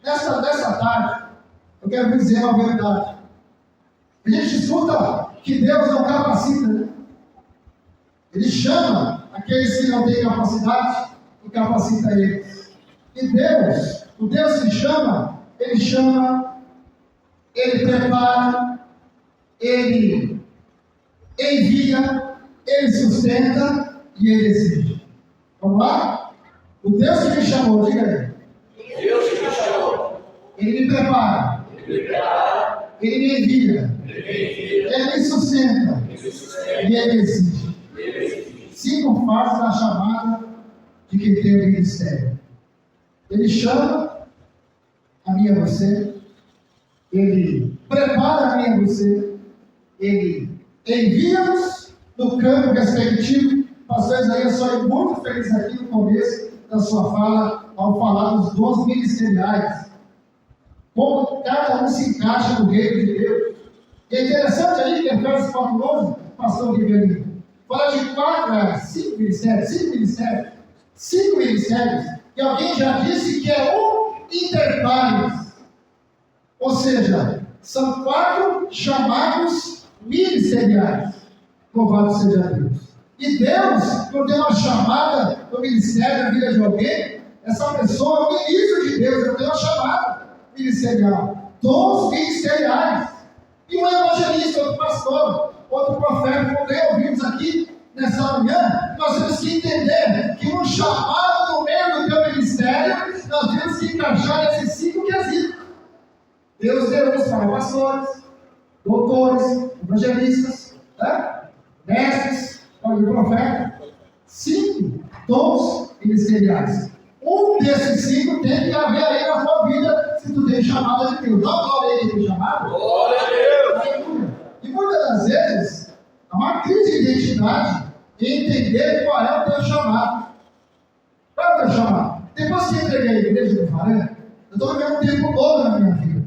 Nessa tarde, eu quero dizer uma verdade. A gente escuta que Deus não capacita, né? Ele chama aqueles que não têm capacidade e capacita eles. E Deus, o Deus que chama, Ele prepara, Ele envia, Ele sustenta e Ele exige. Vamos lá? O Deus que me chamou, diga aí. Deus que me chamou. Ele me prepara. Ele me envia. Ele me sustenta. E Ele exige. 5 fases da chamada de quem tem o ministério. Ele chama a mim e a você. Ele prepara a mim e a você. Ele envia-nos no campo respectivo. Pastor Isaías foi muito feliz aqui no começo da sua fala, ao falar dos dons ministeriais. Como cada um se encaixa no reino de Deus. E é interessante aí que Efésios 4:11, pastor Ribeiro, fala de 5 ministérios, e alguém já disse que é um interpares. Ou seja, são 4 chamados ministeriais. Louvado seja Deus. E Deus não deu uma chamada no ministério, na vida de alguém, essa pessoa é um ministro de Deus, eu tenho uma chamada ministerial, dons ministeriais, e um evangelista, outro pastor, outro profeta, como bem ouvimos aqui nessa manhã, nós temos que entender que um chamado no meio do teu ministério, nós temos que encaixar nesses 5 quesitos. Deus deu-nos para pastores, doutores, evangelistas, mestres, profeta, 5 dons ministeriais. Um desses 5 tem que haver aí na tua vida, se tu tem chamada de Deus. Dá uma glória aí que tem chamada. Glória a Deus! E muitas das vezes, há uma crise de identidade em entender qual é o teu chamado. Qual é o teu chamado? Depois que entreguei a igreja do Faré, eu estou vivendo um tempo todo na minha vida,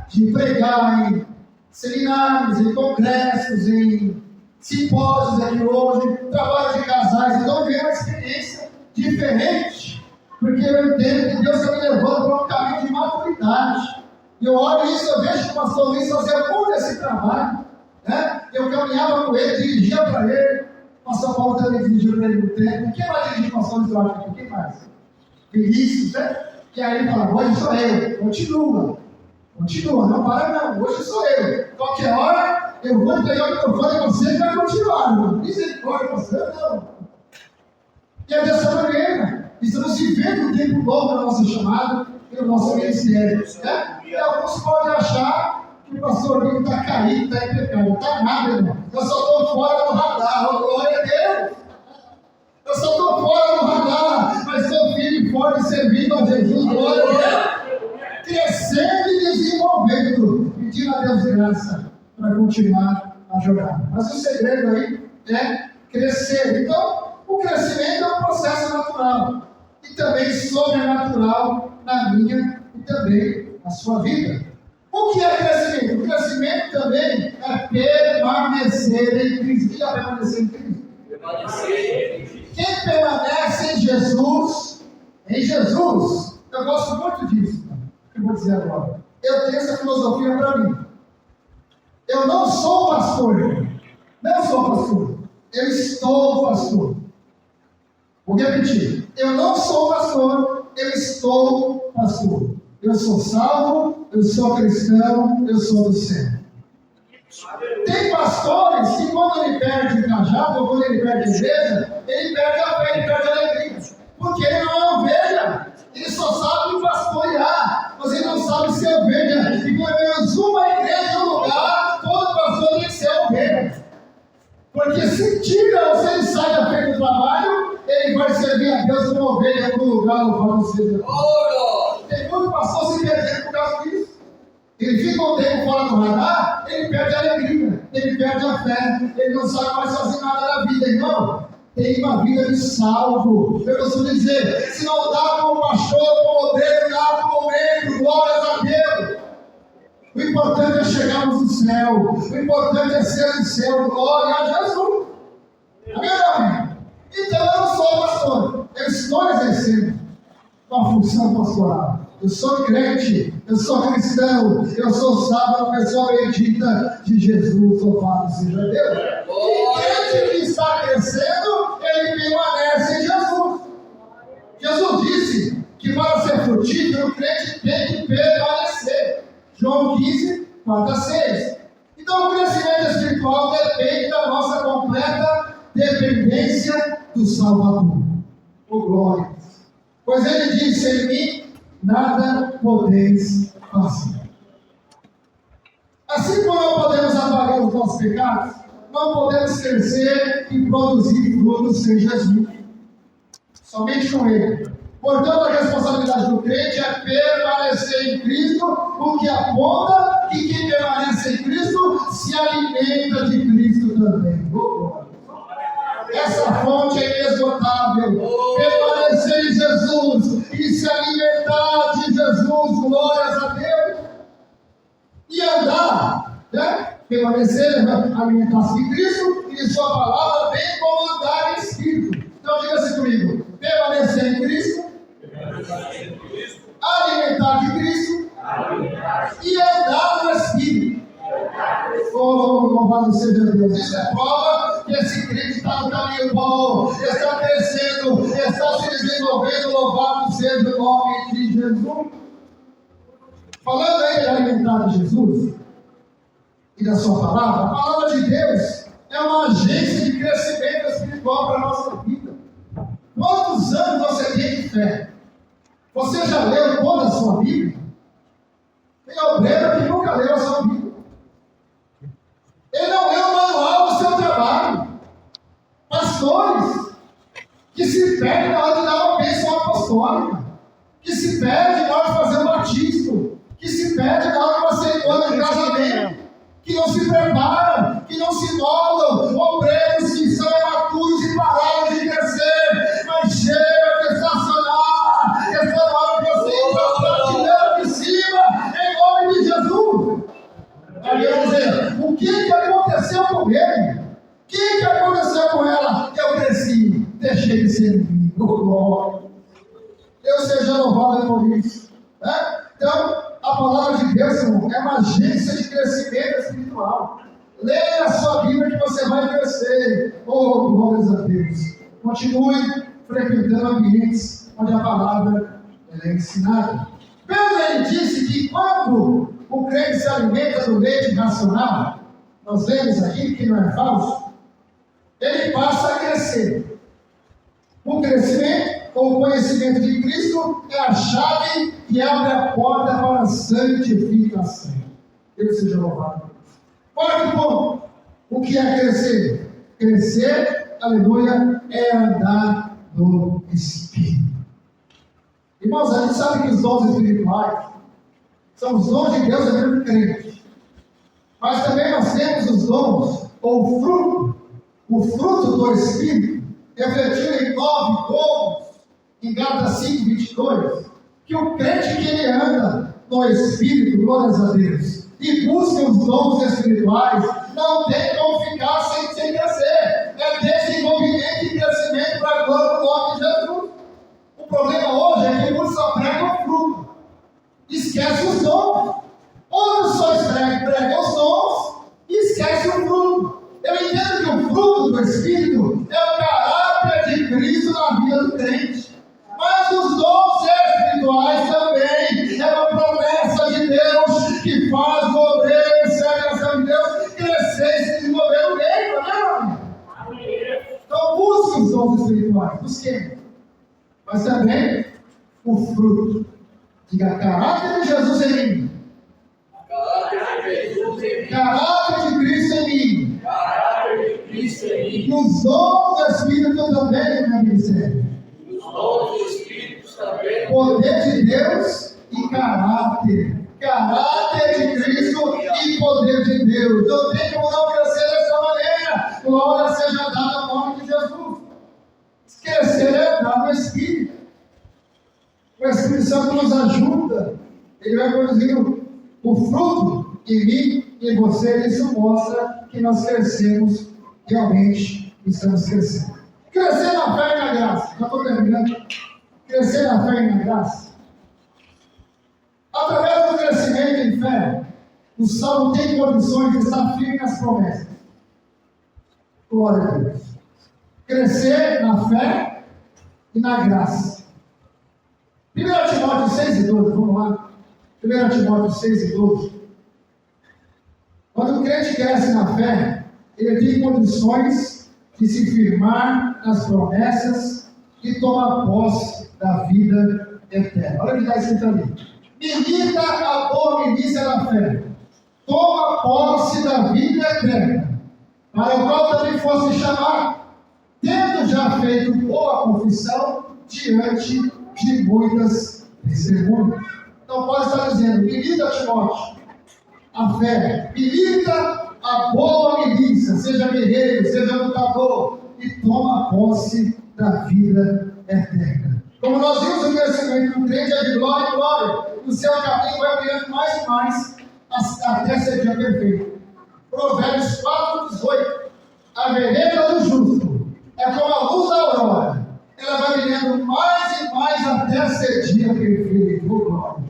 de pregar em seminários, em congressos, em simpósios aqui hoje, trabalho de casais. Então, eu vivendo uma experiência diferente, porque eu entendo que Deus está me levando para um caminho de maturidade. E eu olho isso, eu vejo o pastor Luiz fazer muito esse trabalho. Eu caminhava com ele, dirigia para ele. O pastor Paulo também dirigiu para ele no tempo. Quem vai dirigir o pastor Luiz aqui? Quem mais? Vinícius, E aí ele fala, hoje sou eu. Continua, não para não. Hoje sou eu. Qualquer hora eu vou pegar o microfone e você vai continuar, irmão. Misericórdia, você não. E é dessa maneira. Estamos vivendo um tempo novo na nossa chamada e no nosso ministério. E alguns podem achar que o pastor Lino está caído, está em pecado. Não está nada, irmão. Eu só estou fora do radar. Oh, glória a Deus. Eu só estou fora do radar, mas estou firme e forte servindo a Jesus. Glória a Deus. Crescendo e desenvolvendo. Pedindo a Deus graça para continuar a jogar. Mas o segredo aí é crescer. Então, o crescimento é um processo natural e também sobrenatural na minha e também na sua vida. O que é crescimento? O crescimento também é permanecer em Cristo. Quem é permanecer em Cristo? Quem permanece em Jesus, eu gosto muito disso. Eu vou dizer agora. Eu tenho essa filosofia para mim. Eu não sou pastor. Não sou pastor. Eu estou pastor. Vou repetir. Eu não sou pastor. Eu estou pastor. Eu sou salvo. Eu sou cristão. Eu sou do céu. Tem pastores que quando ele perde o cajado ou quando ele perde a igreja, ele perde a fé, ele perde a alegria. Porque ele não é ovelha. Ele só sabe pastorear, mas ele não sabe ser ovelha. E pelo menos uma igreja no lugar, todo pastor tem que ser ovelha. Porque se tira ou se ele sai da frente do trabalho, ele vai servir a Deus como ovelha em algum lugar, louvado seja. Tem muito pastor se perdendo por causa disso. Ele fica um tempo fora do radar, ele perde a alegria, ele perde a fé, ele não sabe mais fazer nada na vida, irmão. Tem uma vida de salvo. Eu costumo dizer, se não dá como pastor, como ovelha, dá como membro, glórias a Deus. O importante é chegarmos no céu. O importante é ser no céu, glória a Jesus. Amém? Então eu não sou pastor, eu estou exercendo uma função pastoral. Eu sou crente, eu sou cristão, eu sou salvo na pessoa bendita de Jesus, louvado seja Deus. E crente que está crescendo, ele permanece em Jesus. Jesus disse que para ser frutífero, o crente tem que permanecer. João 15, 4 a 6. Então o crescimento espiritual depende da nossa completa dependência do Salvador. Oh, glória. Pois ele disse em mim, nada podeis fazer. Assim como não podemos apagar os nossos pecados, não podemos crescer e produzir frutos sem Jesus. Somente com Ele. Portanto, a responsabilidade do crente é permanecer em Cristo, o que aponta que quem permanece em Cristo se alimenta de Cristo também. Essa fonte é inesgotável. Permanecer em Jesus e se alimentar de Jesus, glórias a Deus. E andar, permanecer, alimentar-se de Cristo e de Sua palavra, bem como andar em Espírito. Então diga-se comigo: permanecer em Cristo, alimentar de Cristo e andar no Espírito. Oh, louvado seja Deus. Isso é prova que esse crente está no caminho bom, está crescendo, está se desenvolvendo. Louvado seja o nome de Jesus. Falando aí de alimentar de Jesus e da sua palavra, a palavra de Deus é uma agência de crescimento espiritual para a nossa vida. Quantos anos você tem de fé? Você já leu toda a sua Bíblia? Tem obreiro que nunca leu a sua Bíblia. Ele não leu o manual do seu trabalho. Pastores que se perdem na hora de dar uma bênção apostólica, que se perdem na hora de fazer um batismo, que se perdem na hora de uma cerimônia de casamento, que não se preparam, que não se moldam, obreiros que são imaturos e pararam de crescer, mas chega de estacionar, essa hora que você entra na prateleira de cima, em nome de Jesus. Aí eu vou dizer, o que aconteceu com ele? O que aconteceu com ela? Eu cresci, deixei de ser menino, glória. Deus seja louvado por isso. Né? Então, a palavra de Deus, irmão, é uma agência de crescimento espiritual. Leia a sua Bíblia que você vai crescer. Oh, glórias a Deus. Continue frequentando ambientes onde a palavra é ensinada. Pedro, ele disse que quando o crente se alimenta do leite racional, nós vemos aqui que não é falso, ele passa a crescer. O crescimento ou o conhecimento de Cristo é a chave que abre a porta para a santificação. Deus seja louvado. Quarto ponto. O que é crescer? Crescer, aleluia, é andar no Espírito. Irmãos, a gente sabe que os dons espirituais são os dons de Deus é mesmo crente. Mas também nós temos os dons, ou o fruto do Espírito, refletido em 9 dons, em Gálatas 5, 22, que o crente que ele anda no Espírito, glórias a Deus, e busca os dons espirituais, não tem como ficar sem crescer. É desenvolvimento e crescimento para a glória do nome de Jesus. O problema hoje é que muitos só pregam o fruto, esquece os dons. Outros só pregam os dons e esquece o fruto. Eu entendo que o fruto do Espírito é o caráter de Cristo na vida do crente. Mas os dons espirituais também é uma promessa de Deus que faz o obreiro, servo de Deus, crescer e se desenvolver no meio, né? Então busque os dons espirituais, busque. Mas também o fruto. Diga, caráter de Jesus em mim. Caráter de Cristo em mim. E os dons do Espírito também na ministério. Poder de Deus e caráter. Caráter de Cristo e poder de Deus. Não tem como não crescer dessa maneira. Glória seja dada ao nome de Jesus. Crescer é andar no Espírito. O Espírito Santo nos ajuda. Ele vai produzindo o fruto em mim e em você. Isso mostra que nós crescemos, realmente estamos crescendo. Crescer na fé e na graça. Já estou terminando. Crescer na fé e na graça. Através do crescimento em fé, o salvo tem condições de estar firme nas promessas. Glória a Deus. Crescer na fé e na graça. 1 Timóteo 6 e 12, vamos lá. 1 Timóteo 6 e 12. Quando o crente cresce na fé, ele tem condições de se firmar nas promessas e tomar posse da vida eterna. Olha o que está escrito ali. Milita a boa milícia da fé. Toma posse da vida eterna, para o qual também fosse chamado, tendo já feito boa confissão diante de muitas testemunhas. Então Paulo está dizendo, milita, Timóteo, a fé, milita a boa milícia, seja guerreiro, seja lutador, e toma posse da vida eterna. Como nós vimos o crescimento do crente é de glória em glória, o seu caminho vai brilhando mais e mais, até ser dia perfeito. Provérbios 4:18. A vereda do justo é como a luz da aurora, ela vai brilhando mais e mais até ser dia perfeito. Glória.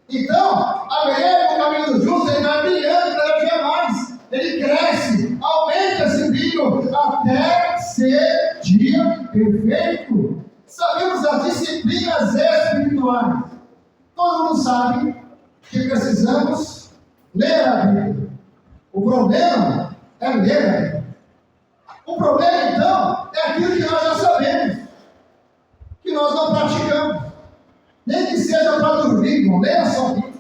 Então, a vereda do caminho do justo, ele vai brilhando cada dia mais, ele cresce, aumenta esse brilho até ser dia perfeito. Sabemos as disciplinas espirituais. Todo mundo sabe que precisamos ler a Bíblia. O problema é ler a Bíblia. O problema, então, é aquilo que nós já sabemos, que nós não praticamos. Nem que seja para dormir, irmão, leia só a Bíblia.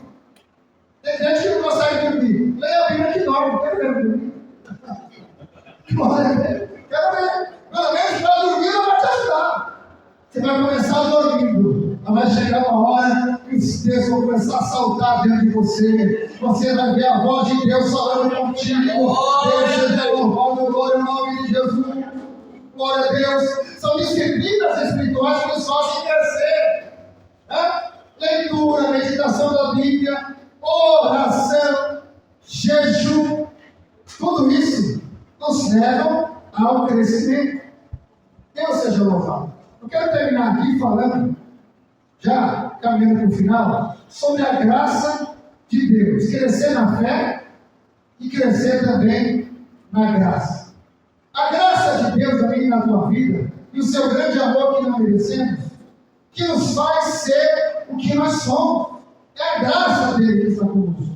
Tem gente que não consegue dormir. Leia a Bíblia que dorme, quero ver dormir. Quero ver. Pelo menos para dormir ela vai te ajudar. Você vai começar dormindo. Mas vai chegar uma hora que os textos vão começar a saltar dentro de você. Você vai ver a voz de Deus falando contigo. Deus seja louvado, glória ao nome de Jesus. Glória a Deus. São disciplinas espirituais que nos fazem crescer. Leitura, meditação da Bíblia, oração, jejum. Tudo isso nos leva ao crescimento. Deus seja louvado. Eu quero terminar aqui falando, já caminhando para o final, sobre a graça de Deus. Crescer na fé e crescer também na graça. A graça de Deus também na tua vida e o seu grande amor que não merecemos, que nos faz ser o que nós somos. É a graça dele que está conosco.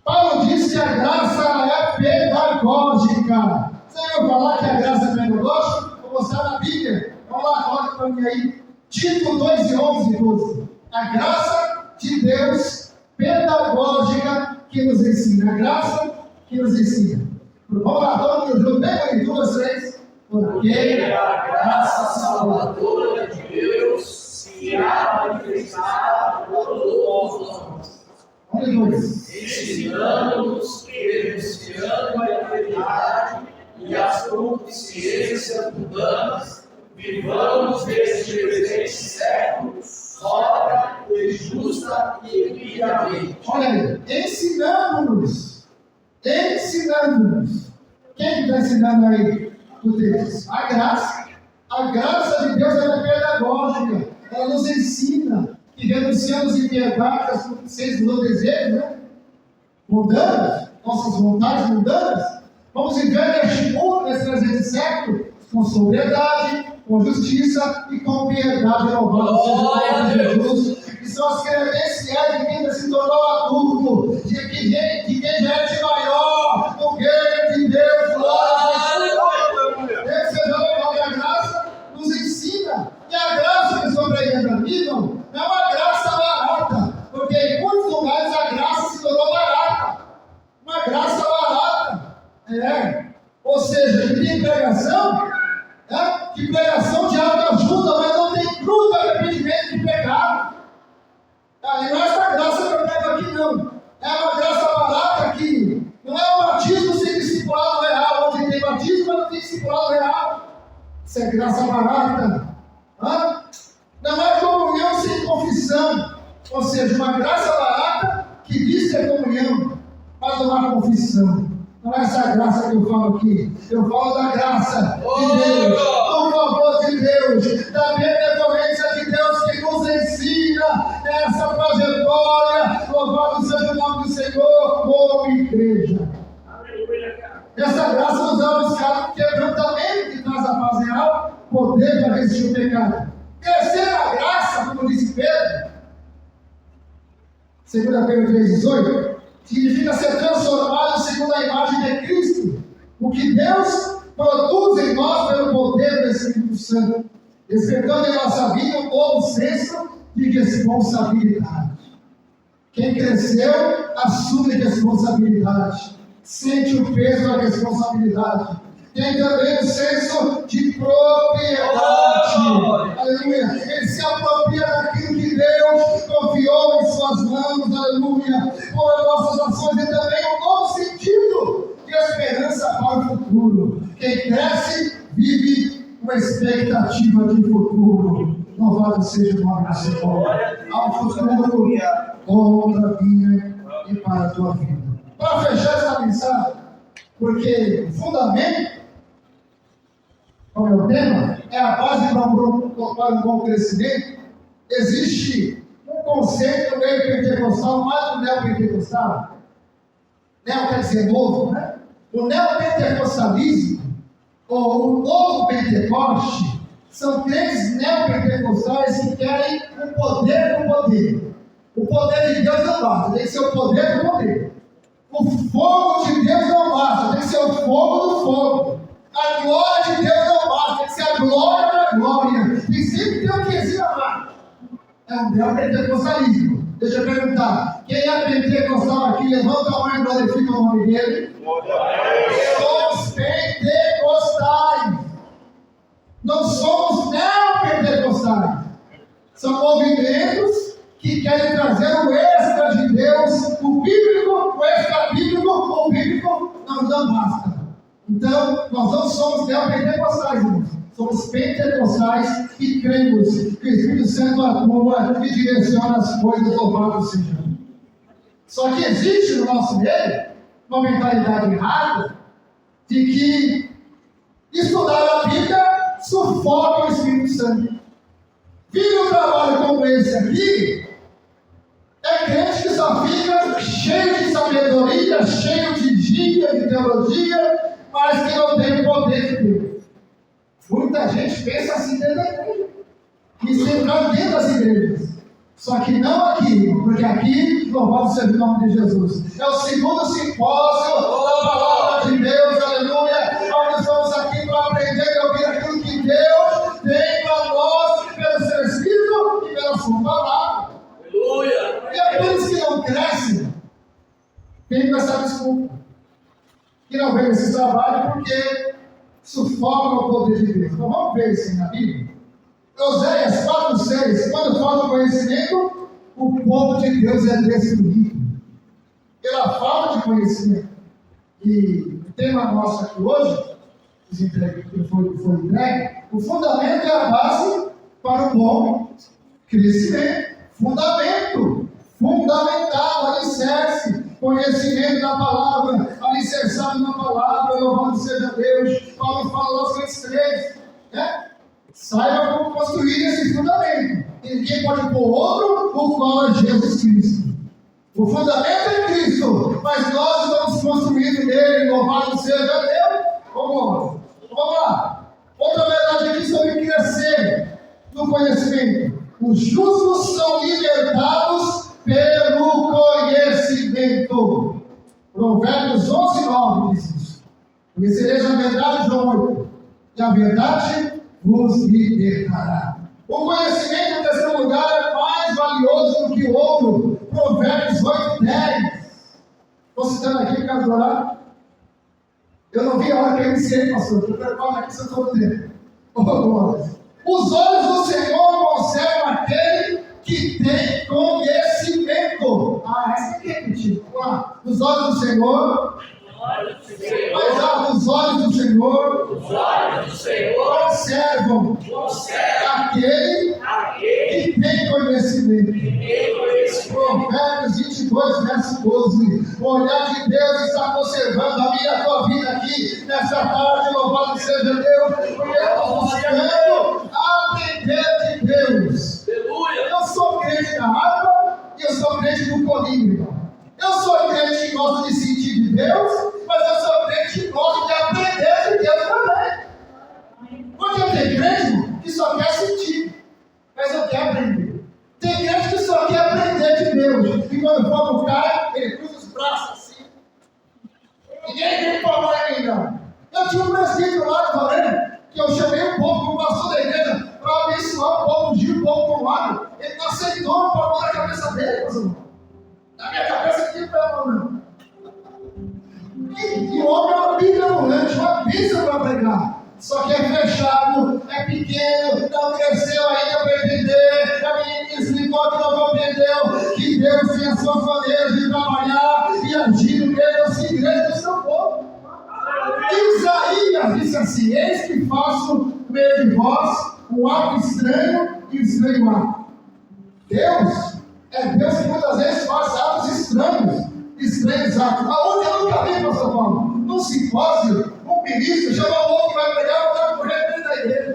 Paulo diz que a graça é pedagógica. Você ouviu falar que a graça é pedagógica? Vou mostrar na Bíblia. Vamos lá, coloca para mim aí. Tito 2, 11 e 12. A graça de Deus pedagógica que nos ensina. A graça que nos ensina. Vamos lá, todo mundo junto. Bem bonito, vocês. Porque a graça salvadora de Deus se há manifestada por todos os homens. olha dois. Ensinando-nos que, renunciando à eternidade e às concupiscências mundanas, vivamos neste presente século, sóbria e justa e piamente. Olha aí, ensinando-nos. Ensinando-nos. Quem está ensinando aí o texto? A graça. A graça de Deus ela é pedagógica. Ela nos ensina que renunciamos em piedade às concupiscências dos desejos, né? Mundanas, nossas vontades mundanas. Vamos viver neste mundo, nesse presente século, com sobriedade, com justiça e com piedade. Louvado seja o nome de Jesus. Que são as credenciais de quem se tornou adulto, de quem já é de maior, no reino de Deus. Glória a Deus. Deus seja louvado. A graça nos ensina. E a graça que sobrevive a mim, não é uma graça barata, porque em muitos lugares a graça se tornou barata. Uma graça barata. Ou seja, que tem pregação, que pregação de autoajuda, mas não tem fruto de arrependimento de pecado. E não é essa graça que eu pego aqui, não. É uma graça barata que não é um batismo sem discipulado real, onde tem batismo, mas não tem discipulado real. Isso é graça barata. Não é comunhão sem confissão. Ou seja, uma graça barata que diz ter comunhão, mas não há confissão. Não é essa graça que eu falo aqui. Eu falo da graça de Deus, do favor de Deus, da benevolência de Deus que nos ensina nessa trajetória. Louvado seja o nome do Senhor, como igreja. Essa graça nos dá um escado quebrantamento que traz a paz real, poder para resistir o pecado. Crescer na graça, como disse Pedro, 2 Pedro 3,18, significa ser transformado segundo a imagem de Cristo, o que Deus produz em nós pelo poder do Espírito Santo, despertando em nossa vida um novo senso de responsabilidade. Quem cresceu, assume responsabilidade, sente o peso da responsabilidade, tem também o senso de propriedade. Aleluia. Ele se apropria daquilo que Deus confiou em suas mãos. Aleluia. Por nossas ações e também um novo sentido de esperança para o futuro. Quem cresce, vive uma expectativa de futuro. Louvado seja o nome do Senhor. Há um futuro bom para minha e para a tua vida. Para fechar essa mensagem, porque o fundamento, qual é o tema? É a base para um bom crescimento. Existe um conceito no meio pentecostal, mais do neopentecostal. Neo quer dizer novo, né? O neopentecostalismo, ou o novo Pentecoste, são crentes neopentecostais que querem o poder do poder. O poder de Deus não basta, tem que ser o poder do poder. O fogo de Deus não basta, tem que ser o fogo do fogo. A glória de Deus não basta, tem que ser a glória da glória. E sempre tem o que exigir. É um neopentecostalismo. Deixa eu perguntar, quem é pentecostal aqui, levanta a mão e glorifica o nome dele. Somos pentecostais. Não somos neopentecostais. São movimentos que querem trazer o extra de Deus, o bíblico, o extra bíblico, o bíblico não basta. Então, nós não somos neopentecostais, irmãos. Somos pentecostais e cremos que o Espírito Santo atua e direciona as coisas, louvado seja. Só que existe no nosso meio uma mentalidade errada de que estudar a Bíblia sufoca o Espírito Santo. Vir um trabalho como esse aqui, é crente que só fica cheio de sabedoria, cheio de gíria, de teologia, mas que não tem o poder de Deus. Muita gente pensa assim dentro da igreja. E sempre dentro das igrejas. Só que não aqui, porque aqui, louvado seja o nome de Jesus. É o segundo simpósio da palavra de Deus, aleluia. Nós estamos aqui para aprender e ouvir aquilo que Deus tem para nós, pelo seu Espírito e pela sua palavra. Aleluia. E aqueles que não crescem, tem com essa desculpa. Que não vem esse trabalho porque sufocam o poder de Deus. Então vamos ver isso na Bíblia. Oséias 4:6, quando falta conhecimento, o povo de Deus é destruído. Pela falta de conhecimento. E o tema nosso aqui hoje, que foi entregue, o fundamento é a base para o bom crescimento. Fundamento. Fundamental, alicerce. Conhecimento da palavra, alicerçado na palavra, louvado seja Deus. Paulo fala aos Coríntios 3, né? Saiba como construir esse fundamento. E ninguém pode pôr outro, o qual é Jesus Cristo. O fundamento é Cristo, mas nós estamos construindo nele, louvado seja Deus. Vamos lá. Outra verdade aqui sobre crescer no conhecimento. Os justos são libertados pelo conhecimento. Provérbios 11:9 diz isso. Conhecereis a verdade, João 8, e a verdade vos libertará. O conhecimento, em terceiro lugar, é mais valioso do que o ouro. Provérbios 8:10. Estou citando aqui, caso do horário. Eu não vi a hora que eu iniciei, pastor. Estou preocupado aqui se eu estou dentro. Os olhos do Senhor conservam aquele que tem conhecimento. Essa aqui é mentira. Vamos lá. Os olhos do Senhor. Mais alto, os olhos do Senhor. Conservam aquele que tem conhecimento. Provérbios 22, verso 12. O olhar de Deus está conservando a minha e a tua vida aqui nessa tarde. Louvado seja Deus. Porque eu estou buscando aprender de Deus. Eu sou crente da água e eu sou crente do colírio. Eu sou crente que gosta de sentir de Deus, mas eu sou crente que gosta de aprender de Deus também. Porque tem crente que só quer sentir, mas não quer aprender. Tem crente que só quer aprender de Deus. E quando for pro cara, ele cruza os braços assim. Ninguém tem problema em mim, não. Eu tinha um presbítero lá de Valência, que eu chamei o povo como pastor da igreja para abençoar o povo, ungir o povo com o lado. Ele não aceitou o problema na cabeça dele, meus irmãos. Na minha cabeça aqui não. E o homem é uma Bíblia ambulante, uma Bíblia para pregar. Só que é fechado, é pequeno, não cresceu ainda para entender. A menina explicou que não compreendeu que Deus tem as suas maneiras de trabalhar e agir no meio das igrejas do seu povo. Isaías disse assim: eis que faço no meio de vós um ato estranho e estranho ato. Deus é Deus que muitas vezes faz atos estranhos atos. Aonde eu nunca vi, pastor Paulo? Num simpósio, um ministro chama o outro que vai pregar, o cara correr dentro da igreja.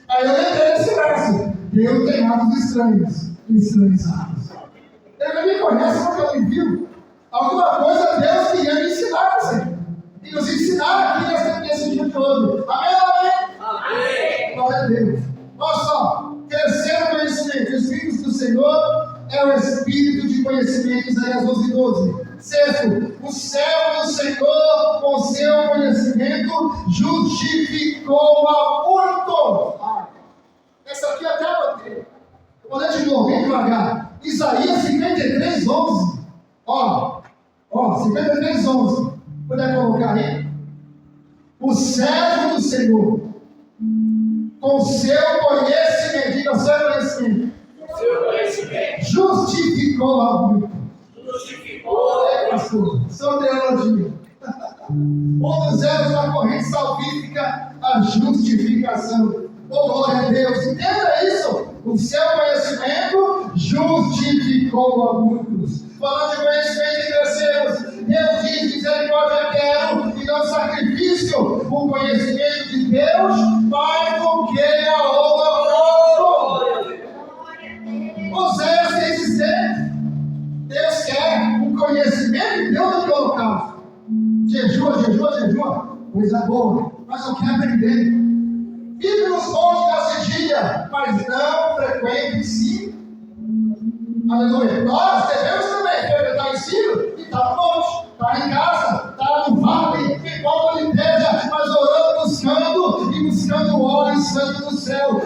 Aí eu lembrei desse verso. Deus tem atos estranhos atos. Ele não me conhece porque eu me viu. Alguma coisa Deus queria me ensinar, você. E nos ensinar aqui nesse dia todo. Amém ou amém? Amém. Glória a Deus. Olha só, crescer no conhecimento. O Espírito do Senhor é o Espírito de conhecimento, Isaías 11:12. Sexto, o servo do Senhor, com seu conhecimento, justificou a muito. Essa aqui até anotei. Vou ler de novo, bem devagar. Isaías 53:11. Ó, 53:11. Puder colocar aí? O servo do Senhor, com seu conhecimento, diga seu conhecimento, justificou a muito. Pastor, sou teologia. Um dos erros da corrente salvífica, a justificação. Oh, glória a Deus, entenda isso. O seu conhecimento justificou a muitos. Falando de conhecimento e crescemos, Deus diz: misericórdia quero e não sacrifício. O conhecimento de Deus faz com que a honra volta. Os erros têm que ser. Deus quer o conhecimento de Deus no holocausto. Jejua, coisa boa, mas eu quero aprender. Vive nos montes da vigília, mas não frequente ensino. Aleluia. Nós devemos também frequentar ensino e estar no monte, estar em casa, estar no vale, igual a igreja, mas orando, buscando o óleo santo do céu.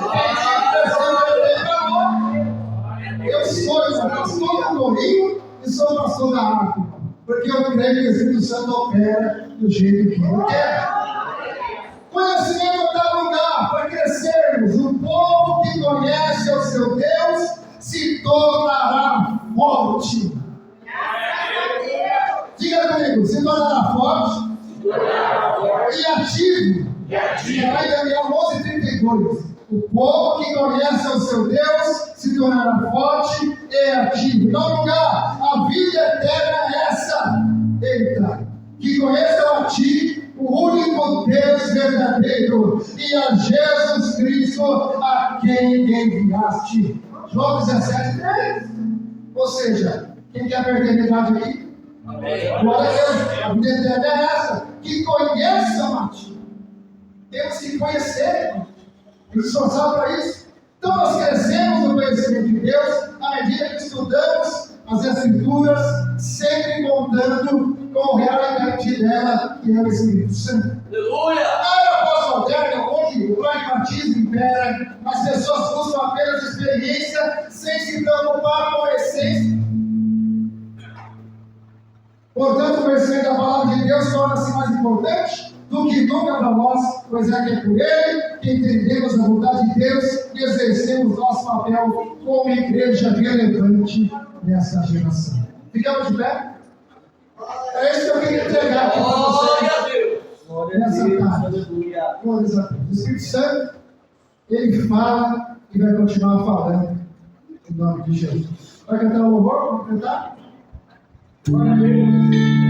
Eu sou pastor do Morinho e sou pastor da Arca, porque eu creio que o Espírito Santo opera do jeito que ele quer. Conhecimento em tal lugar para crescermos. O povo que conhece o seu Deus se tornará forte. Diga comigo, se tornará forte e ativo. Vai Daniel 11:32. O povo que conhece o seu Deus se tornará forte e ativo. Em tal lugar, a vida eterna é essa. Eita, que conheçam a ti, o único Deus verdadeiro, e a Jesus Cristo, a quem enviaste. João 17:3. Ou seja, quem quer perder metade aqui? Amém. Glória a Deus. A vida eterna é essa. Que conheçam a ti. Temos que conhecer. E esforçar para isso. Então nós crescemos no conhecimento de Deus à medida que estudamos as Escrituras, sempre contando com a realidade dela, que é o Espírito Santo. Aleluia! Na era pós-moderna, onde o pragmatismo impera, as pessoas buscam apenas experiência sem se preocupar com a essência. Portanto, o conhecimento da palavra de Deus torna-se mais importante do que nunca para nós, pois é que é por ele que entendemos a vontade de Deus e exercemos nosso papel como igreja relevante nessa geração. Ficamos de pé? É isso que eu queria entregar aqui para vocês. Nessa tarde. Glória a Deus. O Espírito Santo, ele fala e vai continuar falando em nome de Jesus. Vai cantar o louvor? Vamos cantar? Glória a Deus.